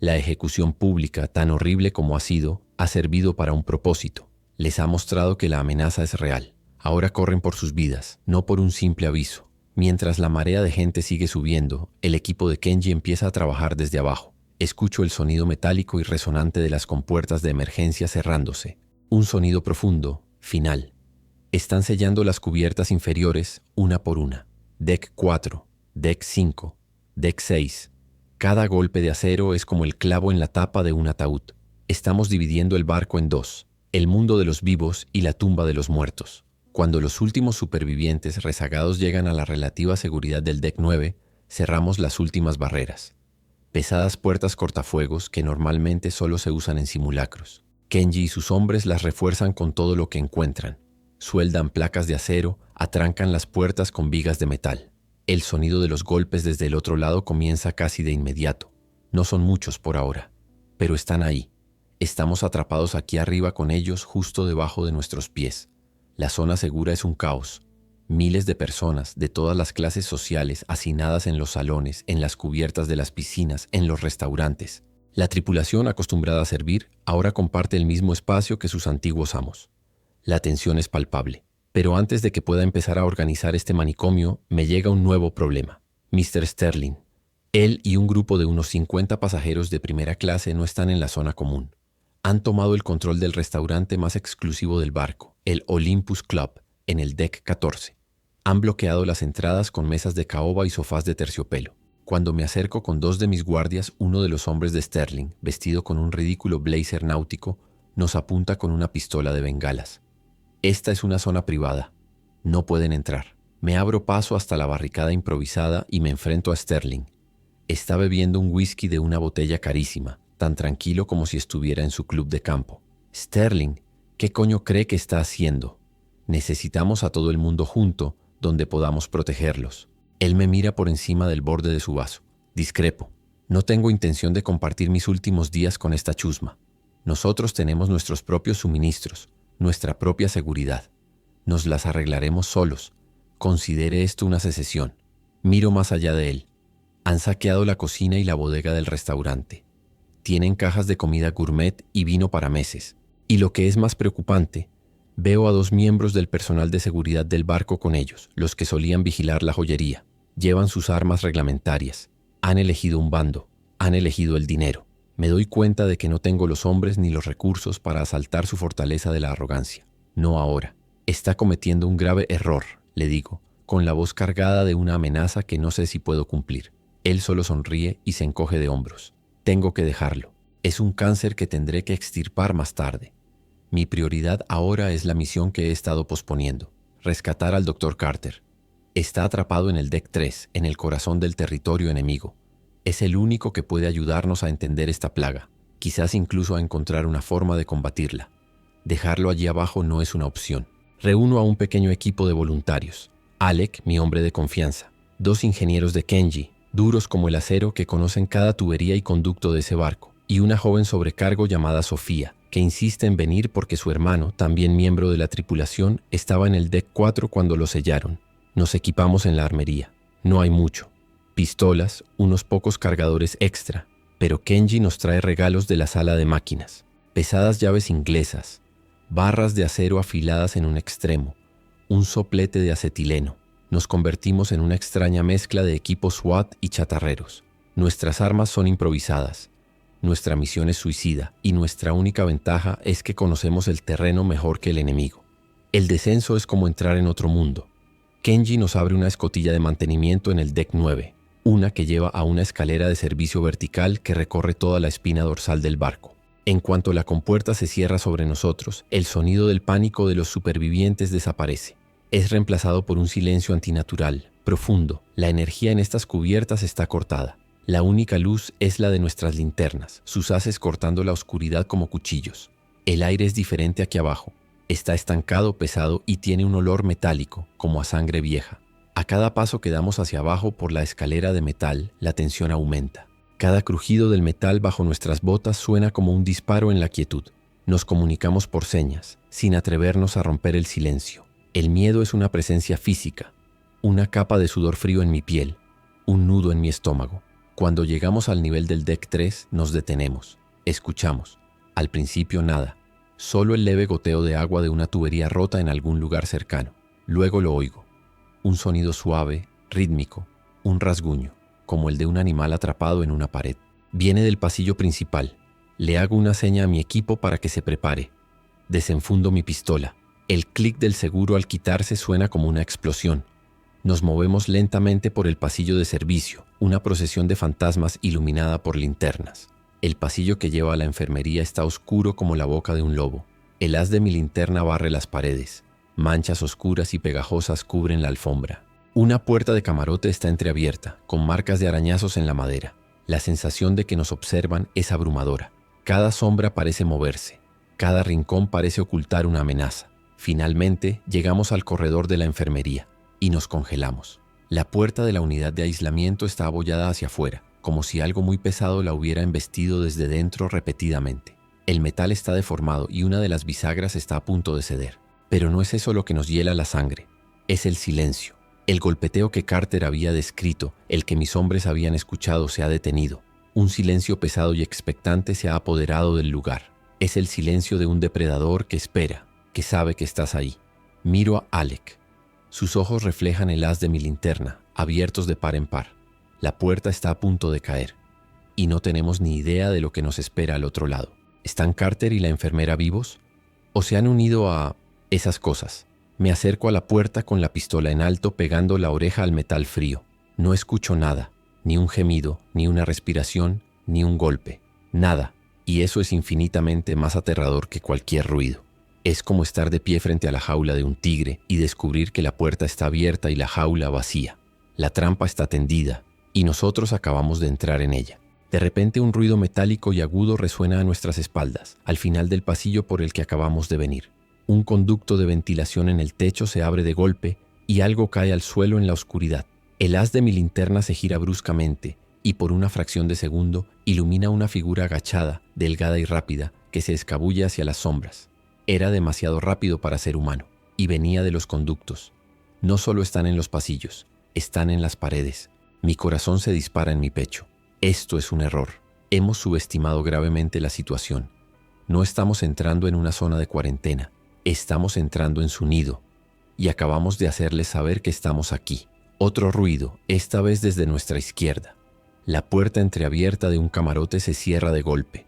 La ejecución pública, tan horrible como ha sido, ha servido para un propósito. Les ha mostrado que la amenaza es real. Ahora corren por sus vidas, no por un simple aviso. Mientras la marea de gente sigue subiendo, el equipo de Kenji empieza a trabajar desde abajo. Escucho el sonido metálico y resonante de las compuertas de emergencia cerrándose. Un sonido profundo, final. Están sellando las cubiertas inferiores una por una. Deck 4, Deck 5, Deck 6. Cada golpe de acero es como el clavo en la tapa de un ataúd. Estamos dividiendo el barco en dos, el mundo de los vivos y la tumba de los muertos. Cuando los últimos supervivientes rezagados llegan a la relativa seguridad del Deck 9, cerramos las últimas barreras. Pesadas puertas cortafuegos que normalmente solo se usan en simulacros. Kenji y sus hombres las refuerzan con todo lo que encuentran. Sueldan placas de acero, atrancan las puertas con vigas de metal. El sonido de los golpes desde el otro lado comienza casi de inmediato. No son muchos por ahora, pero están ahí. Estamos atrapados aquí arriba con ellos justo debajo de nuestros pies. La zona segura es un caos. Miles de personas de todas las clases sociales hacinadas en los salones, en las cubiertas de las piscinas, en los restaurantes. La tripulación acostumbrada a servir ahora comparte el mismo espacio que sus antiguos amos. La tensión es palpable. Pero antes de que pueda empezar a organizar este manicomio, me llega un nuevo problema. Mr. Sterling. Él y un grupo de unos 50 pasajeros de primera clase no están en la zona común. Han tomado el control del restaurante más exclusivo del barco, el Olympus Club, en el Deck 14. Han bloqueado las entradas con mesas de caoba y sofás de terciopelo. Cuando me acerco con dos de mis guardias, uno de los hombres de Sterling, vestido con un ridículo blazer náutico, nos apunta con una pistola de bengalas. Esta es una zona privada. No pueden entrar. Me abro paso hasta la barricada improvisada y me enfrento a Sterling. Está bebiendo un whisky de una botella carísima, tan tranquilo como si estuviera en su club de campo. Sterling, ¿qué coño cree que está haciendo? Necesitamos a todo el mundo junto, donde podamos protegerlos. Él me mira por encima del borde de su vaso. Discrepo. No tengo intención de compartir mis últimos días con esta chusma. Nosotros tenemos nuestros propios suministros, nuestra propia seguridad. Nos las arreglaremos solos. Considere esto una secesión. Miro más allá de él. Han saqueado la cocina y la bodega del restaurante. Tienen cajas de comida gourmet y vino para meses. Y lo que es más preocupante, veo a dos miembros del personal de seguridad del barco con ellos, los que solían vigilar la joyería. Llevan sus armas reglamentarias. Han elegido un bando. Han elegido el dinero. Me doy cuenta de que no tengo los hombres ni los recursos para asaltar su fortaleza de la arrogancia. No ahora. Está cometiendo un grave error, le digo, con la voz cargada de una amenaza que no sé si puedo cumplir. Él solo sonríe y se encoge de hombros. Tengo que dejarlo. Es un cáncer que tendré que extirpar más tarde. Mi prioridad ahora es la misión que he estado posponiendo. Rescatar al Dr. Carter. Está atrapado en el Deck 3, en el corazón del territorio enemigo. Es el único que puede ayudarnos a entender esta plaga, quizás incluso a encontrar una forma de combatirla. Dejarlo allí abajo no es una opción. Reúno a un pequeño equipo de voluntarios. Alec, mi hombre de confianza. 2 ingenieros de Kenji, duros como el acero que conocen cada tubería y conducto de ese barco. Y una joven sobrecargo llamada Sofía, que insiste en venir porque su hermano, también miembro de la tripulación, estaba en el Deck 4 cuando lo sellaron. Nos equipamos en la armería. No hay mucho. Pistolas, unos pocos cargadores extra, pero Kenji nos trae regalos de la sala de máquinas. Pesadas llaves inglesas, barras de acero afiladas en un extremo, un soplete de acetileno. Nos convertimos en una extraña mezcla de equipos SWAT y chatarreros. Nuestras armas son improvisadas. Nuestra misión es suicida y nuestra única ventaja es que conocemos el terreno mejor que el enemigo. El descenso es como entrar en otro mundo. Kenji nos abre una escotilla de mantenimiento en el deck 9, una que lleva a una escalera de servicio vertical que recorre toda la espina dorsal del barco. En cuanto la compuerta se cierra sobre nosotros, el sonido del pánico de los supervivientes desaparece. Es reemplazado por un silencio antinatural, profundo. La energía en estas cubiertas está cortada. La única luz es la de nuestras linternas, sus haces cortando la oscuridad como cuchillos. El aire es diferente aquí abajo. Está estancado, pesado y tiene un olor metálico, como a sangre vieja. A cada paso que damos hacia abajo por la escalera de metal, la tensión aumenta. Cada crujido del metal bajo nuestras botas suena como un disparo en la quietud. Nos comunicamos por señas, sin atrevernos a romper el silencio. El miedo es una presencia física, una capa de sudor frío en mi piel, un nudo en mi estómago. Cuando llegamos al nivel del deck 3, nos detenemos. Escuchamos. Al principio nada, solo el leve goteo de agua de una tubería rota en algún lugar cercano. Luego lo oigo. Un sonido suave, rítmico, un rasguño, como el de un animal atrapado en una pared. Viene del pasillo principal. Le hago una seña a mi equipo para que se prepare. Desenfundo mi pistola. El clic del seguro al quitarse suena como una explosión. Nos movemos lentamente por el pasillo de servicio, una procesión de fantasmas iluminada por linternas. El pasillo que lleva a la enfermería está oscuro como la boca de un lobo. El haz de mi linterna barre las paredes. Manchas oscuras y pegajosas cubren la alfombra. Una puerta de camarote está entreabierta, con marcas de arañazos en la madera. La sensación de que nos observan es abrumadora. Cada sombra parece moverse. Cada rincón parece ocultar una amenaza. Finalmente, llegamos al corredor de la enfermería y nos congelamos. La puerta de la unidad de aislamiento está abollada hacia afuera, como si algo muy pesado la hubiera embestido desde dentro repetidamente. El metal está deformado y una de las bisagras está a punto de ceder. Pero no es eso lo que nos hiela la sangre. Es el silencio. El golpeteo que Carter había descrito, el que mis hombres habían escuchado, se ha detenido. Un silencio pesado y expectante se ha apoderado del lugar. Es el silencio de un depredador que espera, que sabe que estás ahí. Miro a Alec. Sus ojos reflejan el haz de mi linterna, abiertos de par en par. La puerta está a punto de caer. Y no tenemos ni idea de lo que nos espera al otro lado. ¿Están Carter y la enfermera vivos? ¿O se han unido a esas cosas? Me acerco a la puerta con la pistola en alto, pegando la oreja al metal frío. No escucho nada, ni un gemido, ni una respiración, ni un golpe. Nada. Y eso es infinitamente más aterrador que cualquier ruido. Es como estar de pie frente a la jaula de un tigre y descubrir que la puerta está abierta y la jaula vacía. La trampa está tendida y nosotros acabamos de entrar en ella. De repente un ruido metálico y agudo resuena a nuestras espaldas, al final del pasillo por el que acabamos de venir. Un conducto de ventilación en el techo se abre de golpe y algo cae al suelo en la oscuridad. El haz de mi linterna se gira bruscamente y por una fracción de segundo ilumina una figura agachada, delgada y rápida, que se escabulle hacia las sombras. Era demasiado rápido para ser humano y venía de los conductos. No solo están en los pasillos, están en las paredes. Mi corazón se dispara en mi pecho. Esto es un error. Hemos subestimado gravemente la situación. No estamos entrando en una zona de cuarentena. Estamos entrando en su nido. Y acabamos de hacerles saber que estamos aquí. Otro ruido, esta vez desde nuestra izquierda. La puerta entreabierta de un camarote se cierra de golpe.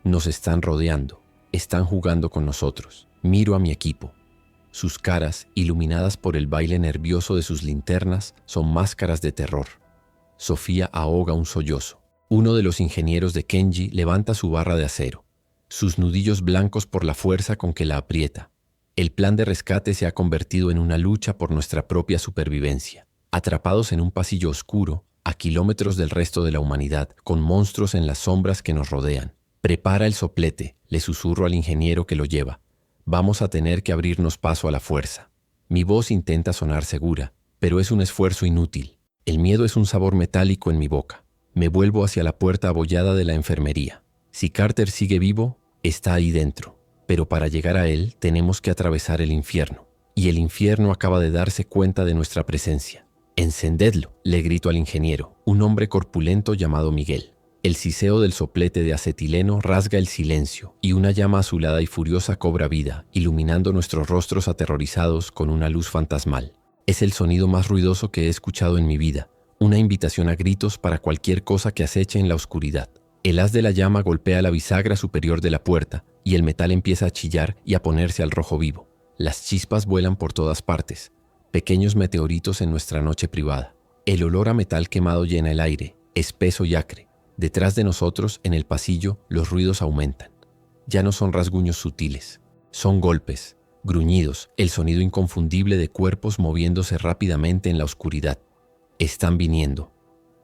Nos están rodeando. Están jugando con nosotros. Miro a mi equipo. Sus caras, iluminadas por el baile nervioso de sus linternas, son máscaras de terror. Sofía ahoga un sollozo. Uno de los ingenieros de Kenji levanta su barra de acero, sus nudillos blancos por la fuerza con que la aprieta. El plan de rescate se ha convertido en una lucha por nuestra propia supervivencia. Atrapados en un pasillo oscuro, a kilómetros del resto de la humanidad, con monstruos en las sombras que nos rodean. Prepara el soplete, le susurro al ingeniero que lo lleva. Vamos a tener que abrirnos paso a la fuerza. Mi voz intenta sonar segura, pero es un esfuerzo inútil. El miedo es un sabor metálico en mi boca. Me vuelvo hacia la puerta abollada de la enfermería. Si Carter sigue vivo, está ahí dentro. Pero para llegar a él tenemos que atravesar el infierno. Y el infierno acaba de darse cuenta de nuestra presencia. «Encendedlo», le grito al ingeniero, un hombre corpulento llamado Miguel. El siseo del soplete de acetileno rasga el silencio y una llama azulada y furiosa cobra vida, iluminando nuestros rostros aterrorizados con una luz fantasmal. Es el sonido más ruidoso que he escuchado en mi vida, una invitación a gritos para cualquier cosa que aceche en la oscuridad. El haz de la llama golpea la bisagra superior de la puerta y el metal empieza a chillar y a ponerse al rojo vivo. Las chispas vuelan por todas partes, pequeños meteoritos en nuestra noche privada. El olor a metal quemado llena el aire, espeso y acre. Detrás de nosotros, en el pasillo, los ruidos aumentan. Ya no son rasguños sutiles, son golpes, gruñidos, el sonido inconfundible de cuerpos moviéndose rápidamente en la oscuridad. Están viniendo.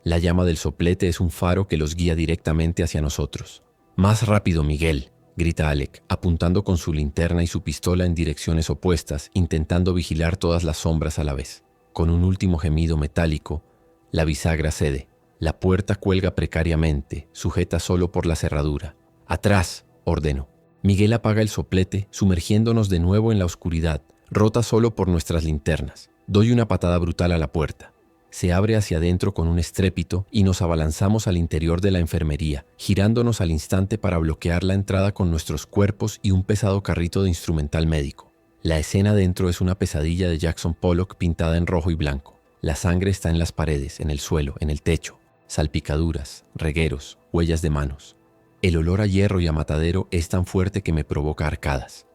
La llama del soplete es un faro que los guía directamente hacia nosotros. «Más rápido, Miguel», grita Alec, apuntando con su linterna y su pistola en direcciones opuestas, intentando vigilar todas las sombras a la vez. Con un último gemido metálico, la bisagra cede. La puerta cuelga precariamente, sujeta solo por la cerradura. «Atrás», ordeno. Miguel apaga el soplete, sumergiéndonos de nuevo en la oscuridad, rota solo por nuestras linternas. Doy una patada brutal a la puerta. Se abre hacia adentro con un estrépito y nos abalanzamos al interior de la enfermería, girándonos al instante para bloquear la entrada con nuestros cuerpos y un pesado carrito de instrumental médico. La escena dentro es una pesadilla de Jackson Pollock pintada en rojo y blanco. La sangre está en las paredes, en el suelo, en el techo. Salpicaduras, regueros, huellas de manos. El olor a hierro y a matadero es tan fuerte que me provoca arcadas.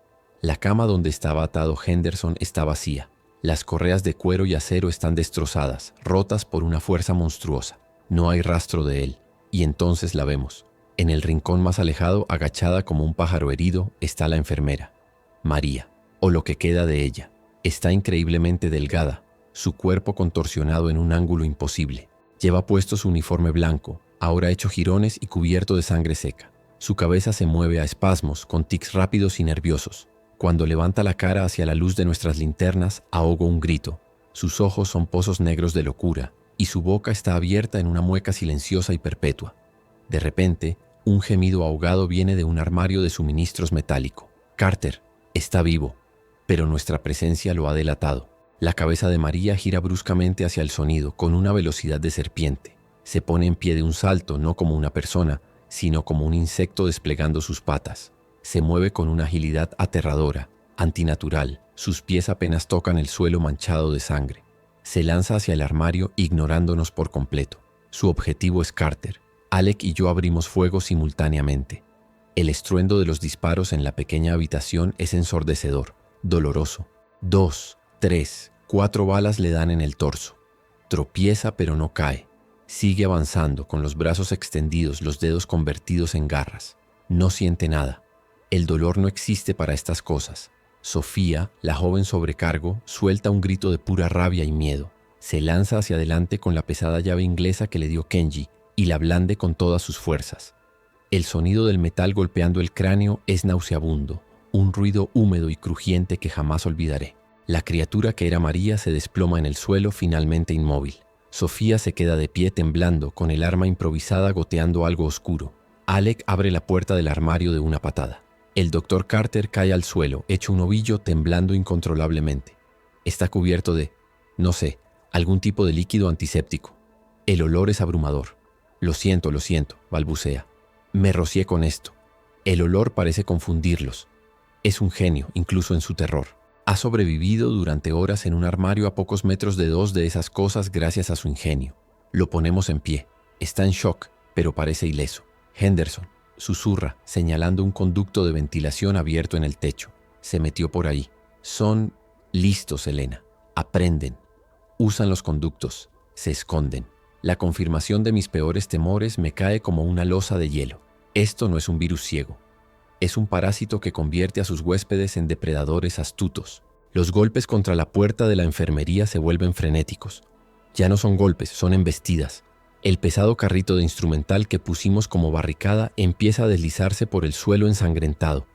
La cama donde estaba atado Henderson está vacía. Las correas de cuero y acero están destrozadas, rotas por una fuerza monstruosa. No hay rastro de él. Y entonces la vemos. En el rincón más alejado, agachada como un pájaro herido, está la enfermera. María, o lo que queda de ella. Está increíblemente delgada, su cuerpo contorsionado en un ángulo imposible. Lleva puesto su uniforme blanco, ahora hecho jirones y cubierto de sangre seca. Su cabeza se mueve a espasmos, con tics rápidos y nerviosos. Cuando levanta la cara hacia la luz de nuestras linternas, ahogo un grito. Sus ojos son pozos negros de locura, y su boca está abierta en una mueca silenciosa y perpetua. De repente, un gemido ahogado viene de un armario de suministros metálico. Carter está vivo, pero nuestra presencia lo ha delatado. La cabeza de María gira bruscamente hacia el sonido, con una velocidad de serpiente. Se pone en pie de un salto, no como una persona, sino como un insecto desplegando sus patas. Se mueve con una agilidad aterradora, antinatural. Sus pies apenas tocan el suelo manchado de sangre. Se lanza hacia el armario, ignorándonos por completo. Su objetivo es Carter. Alec y yo abrimos fuego simultáneamente. El estruendo de los disparos en la pequeña habitación es ensordecedor, doloroso. 2, 3, 4 balas le dan en el torso. Tropieza pero no cae. Sigue avanzando con los brazos extendidos, los dedos convertidos en garras. No siente nada. El dolor no existe para estas cosas. Sofía, la joven sobrecargo, suelta un grito de pura rabia y miedo. Se lanza hacia adelante con la pesada llave inglesa que le dio Kenji y la blande con todas sus fuerzas. El sonido del metal golpeando el cráneo es nauseabundo, un ruido húmedo y crujiente que jamás olvidaré. La criatura que era María se desploma en el suelo, finalmente inmóvil. Sofía se queda de pie temblando, con el arma improvisada goteando algo oscuro. Alec abre la puerta del armario de una patada. El Dr. Carter cae al suelo, hecho un ovillo, temblando incontrolablemente. Está cubierto de, no sé, algún tipo de líquido antiséptico. El olor es abrumador. Lo siento, balbucea. Me rocié con esto. El olor parece confundirlos. Es un genio, incluso en su terror. Ha sobrevivido durante horas en un armario a pocos metros de dos de esas cosas gracias a su ingenio. Lo ponemos en pie. Está en shock, pero parece ileso. Henderson susurra, señalando un conducto de ventilación abierto en el techo. Se metió por ahí. Son listos, Elena. Aprenden. Usan los conductos. Se esconden. La confirmación de mis peores temores me cae como una losa de hielo. Esto no es un virus ciego. Es un parásito que convierte a sus huéspedes en depredadores astutos. Los golpes contra la puerta de la enfermería se vuelven frenéticos. Ya no son golpes, son embestidas. El pesado carrito de instrumental que pusimos como barricada empieza a deslizarse por el suelo ensangrentado.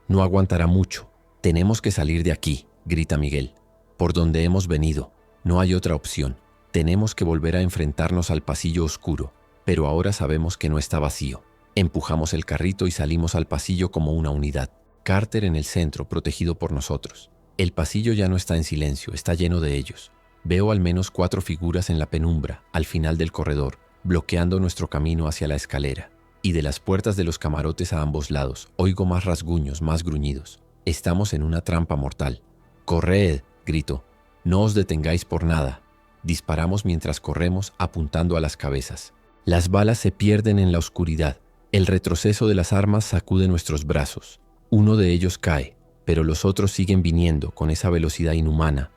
No aguantará mucho. Tenemos que salir de aquí, grita Miguel. Por donde hemos venido. No hay otra opción. Tenemos que volver a enfrentarnos al pasillo oscuro, pero ahora sabemos que no está vacío. Empujamos el carrito y salimos al pasillo como una unidad. Carter en el centro, protegido por nosotros. El pasillo ya no está en silencio, está lleno de ellos. Veo al menos 4 figuras en la penumbra, al final del corredor, bloqueando nuestro camino hacia la escalera. Y de las puertas de los camarotes a ambos lados, oigo más rasguños, más gruñidos. Estamos en una trampa mortal. ¡Corred!, grito. No os detengáis por nada. Disparamos mientras corremos, apuntando a las cabezas. Las balas se pierden en la oscuridad. El retroceso de las armas sacude nuestros brazos. Uno de ellos cae, pero los otros siguen viniendo con esa velocidad inhumana,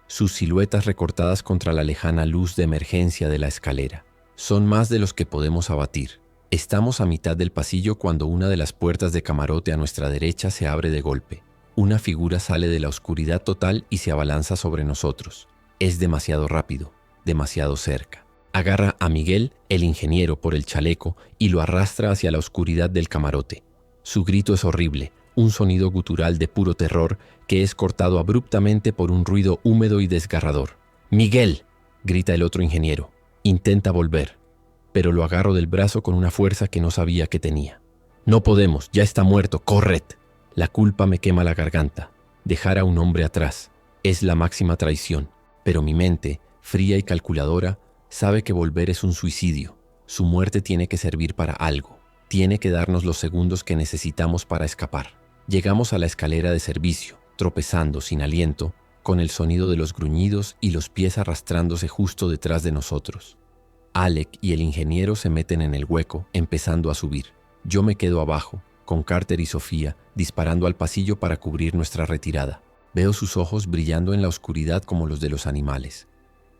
sus siluetas recortadas contra la lejana luz de emergencia de la escalera. Son más de los que podemos abatir. Estamos a mitad del pasillo cuando una de las puertas de camarote a nuestra derecha se abre de golpe. Una figura sale de la oscuridad total y se abalanza sobre nosotros. Es demasiado rápido, demasiado cerca. Agarra a Miguel, el ingeniero, por el chaleco y lo arrastra hacia la oscuridad del camarote. Su grito es horrible, un sonido gutural de puro terror que es cortado abruptamente por un ruido húmedo y desgarrador. ¡Miguel!, grita el otro ingeniero. Intenta volver, pero lo agarro del brazo con una fuerza que no sabía que tenía. «No podemos, ya está muerto, corred». La culpa me quema la garganta. Dejar a un hombre atrás es la máxima traición, pero mi mente, fría y calculadora, sabe que volver es un suicidio. Su muerte tiene que servir para algo. Tiene que darnos los segundos que necesitamos para escapar. Llegamos a la escalera de servicio, tropezando sin aliento, con el sonido de los gruñidos y los pies arrastrándose justo detrás de nosotros. Alec y el ingeniero se meten en el hueco, empezando a subir. Yo me quedo abajo, con Carter y Sofía, disparando al pasillo para cubrir nuestra retirada. Veo sus ojos brillando en la oscuridad como los de los animales.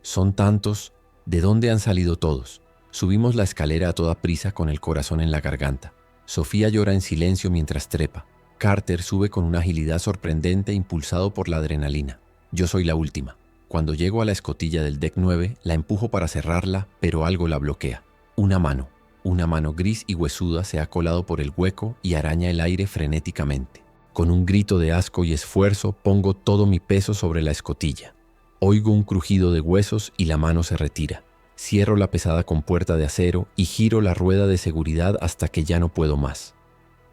Son tantos. ¿De dónde han salido todos? Subimos la escalera a toda prisa con el corazón en la garganta. Sofía llora en silencio mientras trepa. Carter sube con una agilidad sorprendente impulsado por la adrenalina. Yo soy la última. Cuando llego a la escotilla del deck 9, la empujo para cerrarla, pero algo la bloquea. Una mano gris y huesuda se ha colado por el hueco y araña el aire frenéticamente. Con un grito de asco y esfuerzo, pongo todo mi peso sobre la escotilla. Oigo un crujido de huesos y la mano se retira. Cierro la pesada compuerta de acero y giro la rueda de seguridad hasta que ya no puedo más.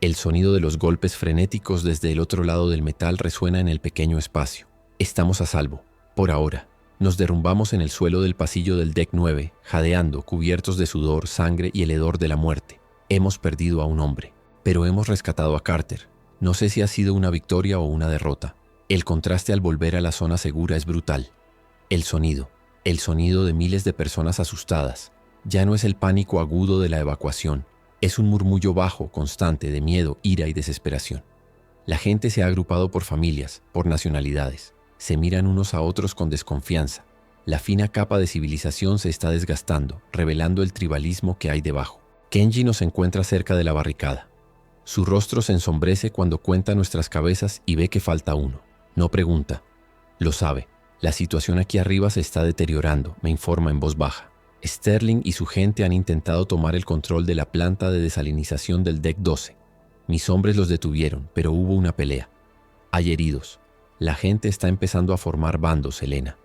El sonido de los golpes frenéticos desde el otro lado del metal resuena en el pequeño espacio. Estamos a salvo, por ahora. Nos derrumbamos en el suelo del pasillo del deck 9, jadeando, cubiertos de sudor, sangre y el hedor de la muerte. Hemos perdido a un hombre, pero hemos rescatado a Carter. No sé si ha sido una victoria o una derrota. El contraste al volver a la zona segura es brutal. El sonido de miles de personas asustadas, ya no es el pánico agudo de la evacuación, es un murmullo bajo, constante, de miedo, ira y desesperación. La gente se ha agrupado por familias, por nacionalidades, se miran unos a otros con desconfianza. La fina capa de civilización se está desgastando, revelando el tribalismo que hay debajo. Kenji nos encuentra cerca de la barricada. Su rostro se ensombrece cuando cuenta nuestras cabezas y ve que falta uno. No pregunta, lo sabe. La situación aquí arriba se está deteriorando, me informa en voz baja. Sterling y su gente han intentado tomar el control de la planta de desalinización del deck 12. Mis hombres los detuvieron, pero hubo una pelea. Hay heridos. La gente está empezando a formar bandos, Elena.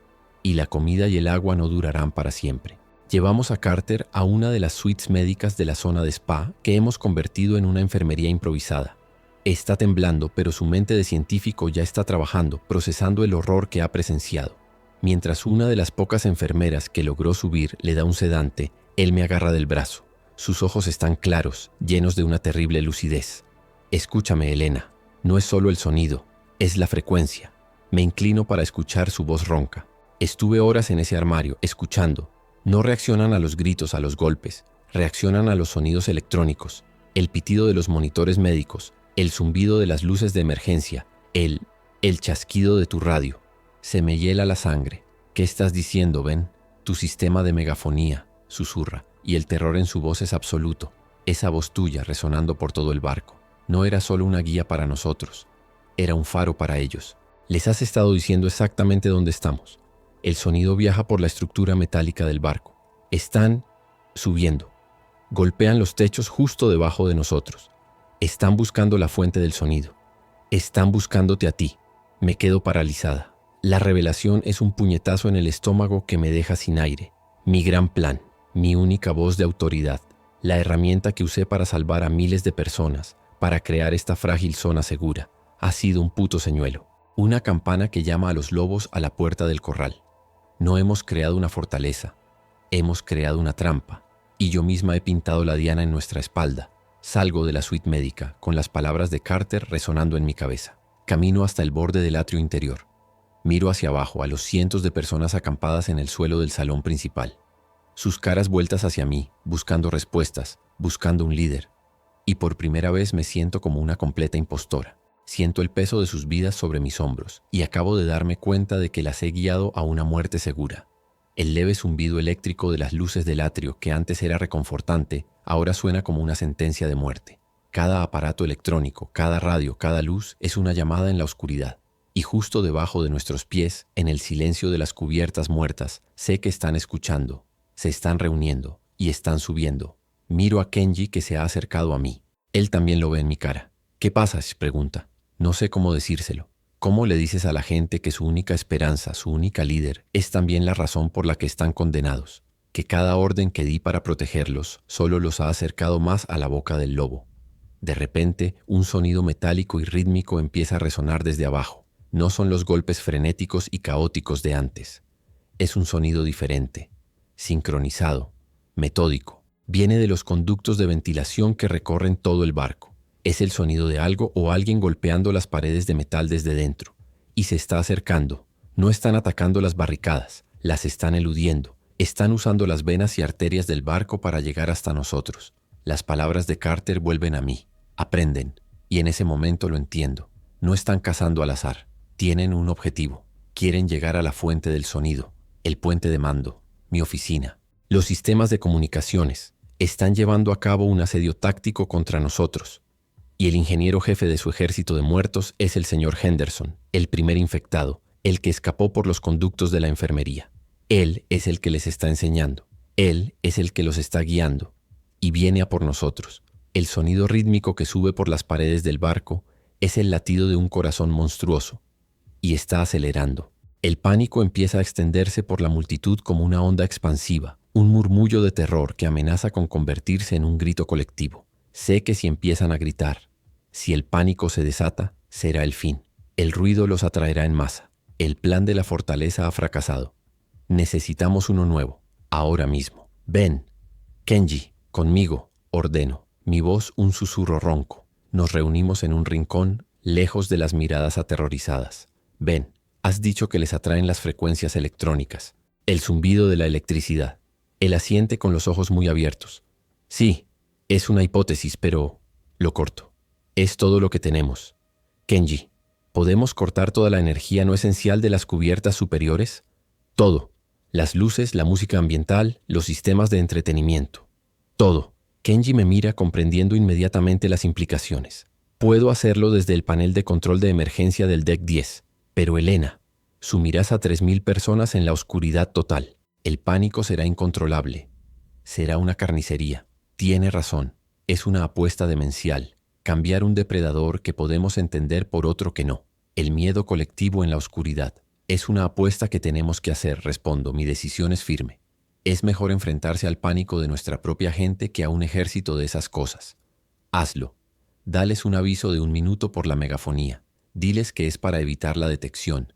Y la comida y el agua no durarán para siempre. Llevamos a Carter a una de las suites médicas de la zona de spa que hemos convertido en una enfermería improvisada. Está temblando, pero su mente de científico ya está trabajando, procesando el horror que ha presenciado. Mientras una de las pocas enfermeras que logró subir le da un sedante, él me agarra del brazo. Sus ojos están claros, llenos de una terrible lucidez. Escúchame, Elena. No es solo el sonido, es la frecuencia. Me inclino para escuchar su voz ronca. Estuve horas en ese armario, escuchando. No reaccionan a los gritos, a los golpes. Reaccionan a los sonidos electrónicos, el pitido de los monitores médicos, el zumbido de las luces de emergencia, el chasquido de tu radio. Se me hiela la sangre. ¿Qué estás diciendo, Ben? Tu sistema de megafonía, susurra, y el terror en su voz es absoluto. Esa voz tuya resonando por todo el barco. No era solo una guía para nosotros, era un faro para ellos. Les has estado diciendo exactamente dónde estamos. El sonido viaja por la estructura metálica del barco. Están subiendo. Golpean los techos justo debajo de nosotros. Están buscando la fuente del sonido. Están buscándote a ti. Me quedo paralizada. La revelación es un puñetazo en el estómago que me deja sin aire. Mi gran plan, mi única voz de autoridad, la herramienta que usé para salvar a miles de personas, para crear esta frágil zona segura, ha sido un puto señuelo. Una campana que llama a los lobos a la puerta del corral. No hemos creado una fortaleza, hemos creado una trampa. y yo misma he pintado la diana en nuestra espalda. Salgo de la suite médica, con las palabras de Carter resonando en mi cabeza. Camino hasta el borde del atrio interior. Miro hacia abajo a los cientos de personas acampadas en el suelo del salón principal. Sus caras vueltas hacia mí, buscando respuestas, buscando un líder. Y por primera vez me siento como una completa impostora. Siento el peso de sus vidas sobre mis hombros y acabo de darme cuenta de que las he guiado a una muerte segura. El leve zumbido eléctrico de las luces del atrio, que antes era reconfortante, ahora suena como una sentencia de muerte. Cada aparato electrónico, cada radio, cada luz es una llamada en la oscuridad. Y justo debajo de nuestros pies, en el silencio de las cubiertas muertas, sé que están escuchando, se están reuniendo y están subiendo. Miro a Kenji, que se ha acercado a mí. Él también lo ve en mi cara. ¿Qué pasa?, pregunta. No sé cómo decírselo. ¿Cómo le dices a la gente que su única esperanza, su única líder, es también la razón por la que están condenados? Que cada orden que di para protegerlos solo los ha acercado más a la boca del lobo. De repente, un sonido metálico y rítmico empieza a resonar desde abajo. No son los golpes frenéticos y caóticos de antes. Es un sonido diferente, sincronizado, metódico. Viene de los conductos de ventilación que recorren todo el barco. Es el sonido de algo o alguien golpeando las paredes de metal desde dentro. Y se está acercando. No están atacando las barricadas, las están eludiendo. Están usando las venas y arterias del barco para llegar hasta nosotros. Las palabras de Carter vuelven a mí. Aprenden. Y en ese momento lo entiendo. No están cazando al azar. Tienen un objetivo. Quieren llegar a la fuente del sonido, el puente de mando, mi oficina. Los sistemas de comunicaciones están llevando a cabo un asedio táctico contra nosotros. Y el ingeniero jefe de su ejército de muertos es el señor Henderson, el primer infectado, el que escapó por los conductos de la enfermería. Él es el que les está enseñando. Él es el que los está guiando. Y viene a por nosotros. El sonido rítmico que sube por las paredes del barco es el latido de un corazón monstruoso. Y está acelerando. El pánico empieza a extenderse por la multitud como una onda expansiva, un murmullo de terror que amenaza con convertirse en un grito colectivo. Sé que si empiezan a gritar, si el pánico se desata, será el fin. El ruido los atraerá en masa. El plan de la fortaleza ha fracasado. Necesitamos uno nuevo, ahora mismo. Ven, Kenji, conmigo, ordeno. Mi voz un susurro ronco. Nos reunimos en un rincón, lejos de las miradas aterrorizadas. Ven, has dicho que les atraen las frecuencias electrónicas, el zumbido de la electricidad. Él asiente con los ojos muy abiertos. Sí, es una hipótesis, pero lo corto. Es todo lo que tenemos. Kenji, ¿podemos cortar toda la energía no esencial de las cubiertas superiores? Todo. Las luces, la música ambiental, los sistemas de entretenimiento. Todo. Kenji me mira comprendiendo inmediatamente las implicaciones. Puedo hacerlo desde el panel de control de emergencia del Deck 10. Pero Elena, sumirás a 3,000 personas en la oscuridad total. El pánico será incontrolable. Será una carnicería. Tiene razón. Es una apuesta demencial. Cambiar un depredador que podemos entender por otro que no. El miedo colectivo en la oscuridad. Es una apuesta que tenemos que hacer, respondo. Mi decisión es firme. Es mejor enfrentarse al pánico de nuestra propia gente que a un ejército de esas cosas. Hazlo. Dales un aviso de 1 minuto por la megafonía. Diles que es para evitar la detección.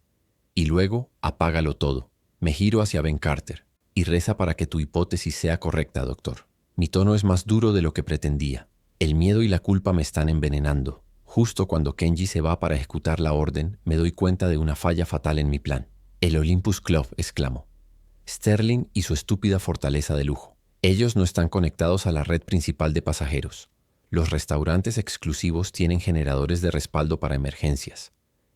Y luego, apágalo todo. Me giro hacia Ben Carter. Y reza para que tu hipótesis sea correcta, doctor. Mi tono es más duro de lo que pretendía. El miedo y la culpa me están envenenando. Justo cuando Kenji se va para ejecutar la orden, me doy cuenta de una falla fatal en mi plan. El Olympus Club, exclamo. Sterling y su estúpida fortaleza de lujo. Ellos no están conectados a la red principal de pasajeros. Los restaurantes exclusivos tienen generadores de respaldo para emergencias.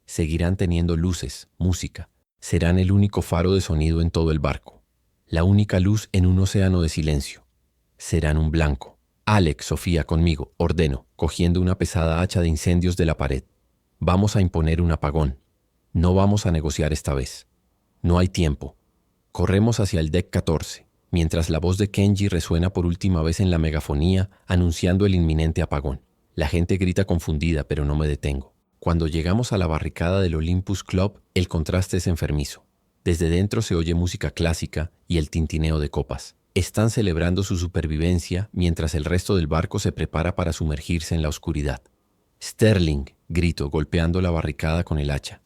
Seguirán teniendo luces, música. Serán el único faro de sonido en todo el barco. La única luz en un océano de silencio. Serán un blanco. Alex, Sofía, conmigo, ordeno, cogiendo una pesada hacha de incendios de la pared. Vamos a imponer un apagón. No vamos a negociar esta vez. No hay tiempo. Corremos hacia el Deck 14, mientras la voz de Kenji resuena por última vez en la megafonía, anunciando el inminente apagón. La gente grita confundida, pero no me detengo. Cuando llegamos a la barricada del Olympus Club, el contraste es enfermizo. Desde dentro se oye música clásica y el tintineo de copas. Están celebrando su supervivencia mientras el resto del barco se prepara para sumergirse en la oscuridad. Sterling, grito, golpeando la barricada con el hacha.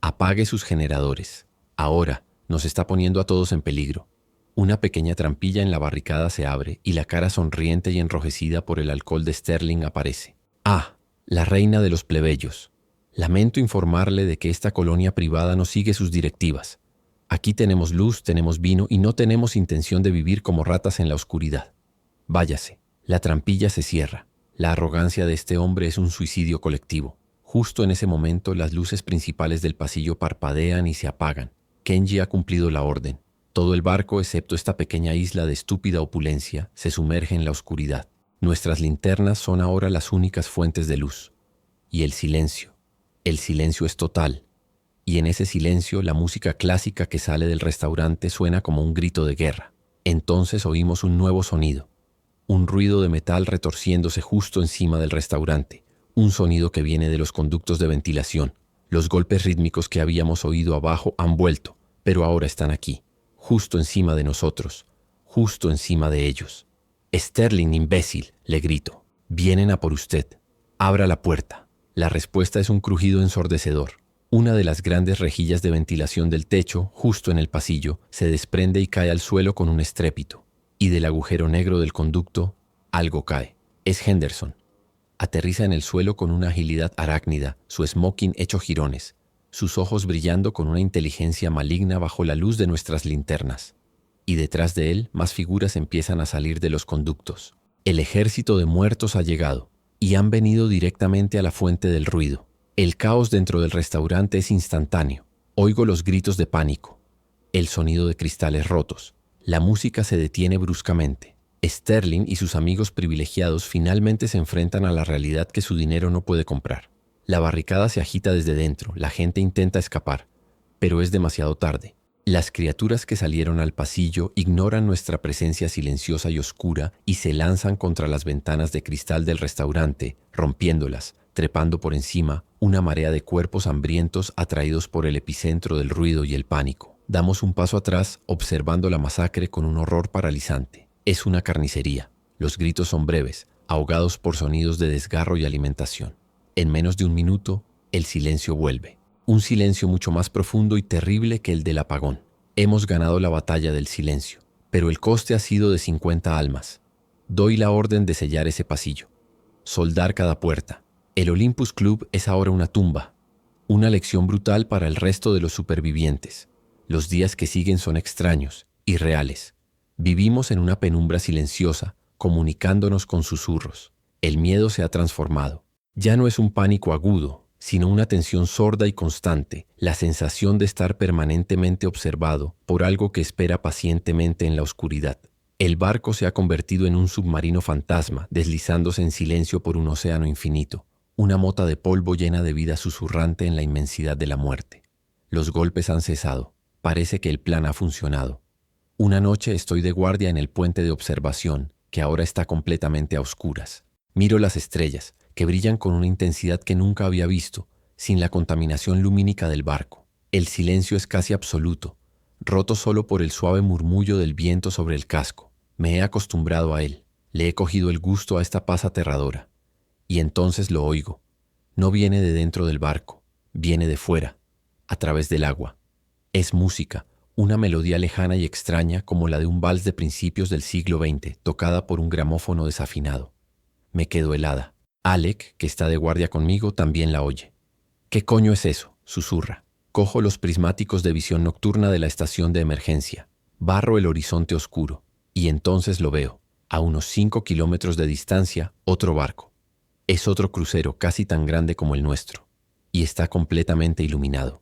Apague sus generadores. Ahora, nos está poniendo a todos en peligro. Una pequeña trampilla en la barricada se abre y la cara sonriente y enrojecida por el alcohol de Sterling aparece. Ah, la reina de los plebeyos. Lamento informarle de que esta colonia privada no sigue sus directivas. Aquí tenemos luz, tenemos vino y no tenemos intención de vivir como ratas en la oscuridad. Váyase. La trampilla se cierra. La arrogancia de este hombre es un suicidio colectivo. Justo en ese momento, las luces principales del pasillo parpadean y se apagan. Kenji ha cumplido la orden. Todo el barco, excepto esta pequeña isla de estúpida opulencia, se sumerge en la oscuridad. Nuestras linternas son ahora las únicas fuentes de luz. Y el silencio. El silencio es total. Y en ese silencio, la música clásica que sale del restaurante suena como un grito de guerra. Entonces oímos un nuevo sonido. Un ruido de metal retorciéndose justo encima del restaurante. Un sonido que viene de los conductos de ventilación. Los golpes rítmicos que habíamos oído abajo han vuelto, pero ahora están aquí, justo encima de nosotros, justo encima de ellos. Sterling, imbécil, le grito. Vienen a por usted. Abra la puerta. La respuesta es un crujido ensordecedor. Una de las grandes rejillas de ventilación del techo, justo en el pasillo, se desprende y cae al suelo con un estrépito. Y del agujero negro del conducto, algo cae. Es Henderson. Aterriza en el suelo con una agilidad arácnida, su smoking hecho jirones, sus ojos brillando con una inteligencia maligna bajo la luz de nuestras linternas. Y detrás de él, más figuras empiezan a salir de los conductos. El ejército de muertos ha llegado, y han venido directamente a la fuente del ruido. El caos dentro del restaurante es instantáneo. Oigo los gritos de pánico, el sonido de cristales rotos. La música se detiene bruscamente. Sterling y sus amigos privilegiados finalmente se enfrentan a la realidad que su dinero no puede comprar. La barricada se agita desde dentro, la gente intenta escapar, pero es demasiado tarde. Las criaturas que salieron al pasillo ignoran nuestra presencia silenciosa y oscura y se lanzan contra las ventanas de cristal del restaurante, rompiéndolas, trepando por encima una marea de cuerpos hambrientos atraídos por el epicentro del ruido y el pánico. Damos un paso atrás, observando la masacre con un horror paralizante. Es una carnicería. Los gritos son breves, ahogados por sonidos de desgarro y alimentación. En menos de un minuto, el silencio vuelve. Un silencio mucho más profundo y terrible que el del apagón. Hemos ganado la batalla del silencio, pero el coste ha sido de 50 almas. Doy la orden de sellar ese pasillo. Soldar cada puerta. El Olympus Club es ahora una tumba. Una lección brutal para el resto de los supervivientes. Los días que siguen son extraños, irreales. Vivimos en una penumbra silenciosa, comunicándonos con susurros. El miedo se ha transformado. Ya no es un pánico agudo, sino una tensión sorda y constante, la sensación de estar permanentemente observado por algo que espera pacientemente en la oscuridad. El barco se ha convertido en un submarino fantasma, deslizándose en silencio por un océano infinito, una mota de polvo llena de vida susurrante en la inmensidad de la muerte. Los golpes han cesado. Parece que el plan ha funcionado. Una noche estoy de guardia en el puente de observación, que ahora está completamente a oscuras. Miro las estrellas, que brillan con una intensidad que nunca había visto, sin la contaminación lumínica del barco. El silencio es casi absoluto, roto solo por el suave murmullo del viento sobre el casco. Me he acostumbrado a él, le he cogido el gusto a esta paz aterradora. Y entonces lo oigo. No viene de dentro del barco, viene de fuera, a través del agua. Es música, una melodía lejana y extraña como la de un vals de principios del siglo XX, tocada por un gramófono desafinado. Me quedo helada. Alec, que está de guardia conmigo, también la oye. ¿Qué coño es eso?, susurra. Cojo los prismáticos de visión nocturna de la estación de emergencia. Barro el horizonte oscuro. Y entonces lo veo. A unos 5 kilómetros de distancia, otro barco. Es otro crucero casi tan grande como el nuestro. Y está completamente iluminado.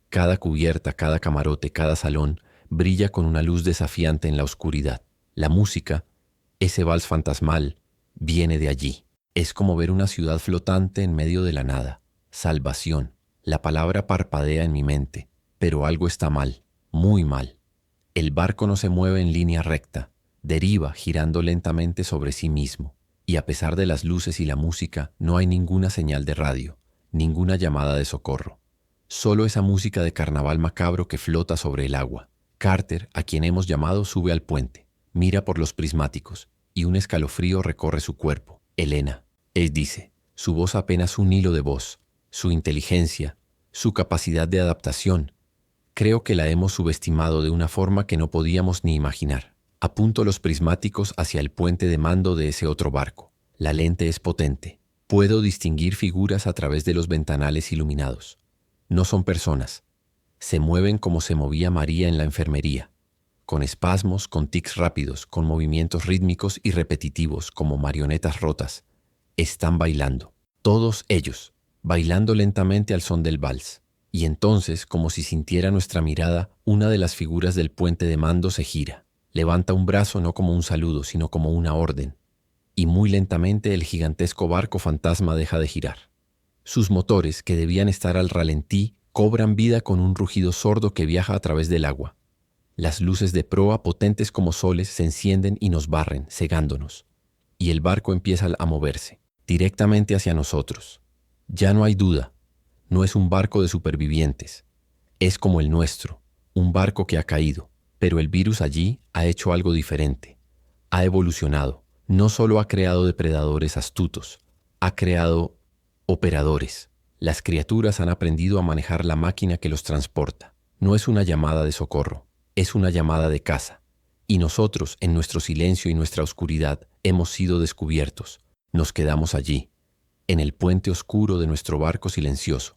Cada cubierta, cada camarote, cada salón brilla con una luz desafiante en la oscuridad. La música, ese vals fantasmal, viene de allí. Es como ver una ciudad flotante en medio de la nada. Salvación. La palabra parpadea en mi mente, pero algo está mal, muy mal. El barco no se mueve en línea recta, deriva girando lentamente sobre sí mismo. Y a pesar de las luces y la música, no hay ninguna señal de radio, ninguna llamada de socorro. Solo esa música de carnaval macabro que flota sobre el agua. Carter, a quien hemos llamado, sube al puente, mira por los prismáticos, y un escalofrío recorre su cuerpo. Elena, él dice, su voz apenas un hilo de voz, su inteligencia, su capacidad de adaptación. Creo que la hemos subestimado de una forma que no podíamos ni imaginar. Apunto los prismáticos hacia el puente de mando de ese otro barco. La lente es potente. Puedo distinguir figuras a través de los ventanales iluminados. No son personas. Se mueven como se movía María en la enfermería, con espasmos, con tics rápidos, con movimientos rítmicos y repetitivos como marionetas rotas. Están bailando. Todos ellos, bailando lentamente al son del vals. Y entonces, como si sintiera nuestra mirada, una de las figuras del puente de mando se gira. Levanta un brazo no como un saludo, sino como una orden. Y muy lentamente el gigantesco barco fantasma deja de girar. Sus motores, que debían estar al ralentí, cobran vida con un rugido sordo que viaja a través del agua. Las luces de proa, potentes como soles, se encienden y nos barren, cegándonos. Y el barco empieza a moverse, directamente hacia nosotros. Ya no hay duda. No es un barco de supervivientes. Es como el nuestro, un barco que ha caído. Pero el virus allí ha hecho algo diferente. Ha evolucionado. No solo ha creado depredadores astutos, ha creado operadores. Las criaturas han aprendido a manejar la máquina que los transporta. No es una llamada de socorro, es una llamada de caza. Y nosotros, en nuestro silencio y nuestra oscuridad, hemos sido descubiertos. Nos quedamos allí, en el puente oscuro de nuestro barco silencioso,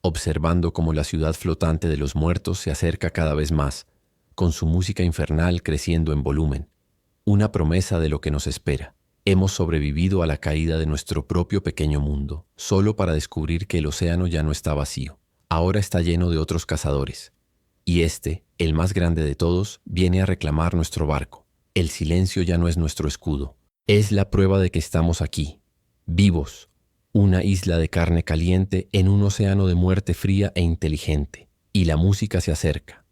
observando cómo la ciudad flotante de los muertos se acerca cada vez más, con su música infernal creciendo en volumen. Una promesa de lo que nos espera. Hemos sobrevivido a la caída de nuestro propio pequeño mundo, solo para descubrir que el océano ya no está vacío. Ahora está lleno de otros cazadores. Y este, el más grande de todos, viene a reclamar nuestro barco. El silencio ya no es nuestro escudo. Es la prueba de que estamos aquí, vivos, una isla de carne caliente en un océano de muerte fría e inteligente. Y la música se acerca.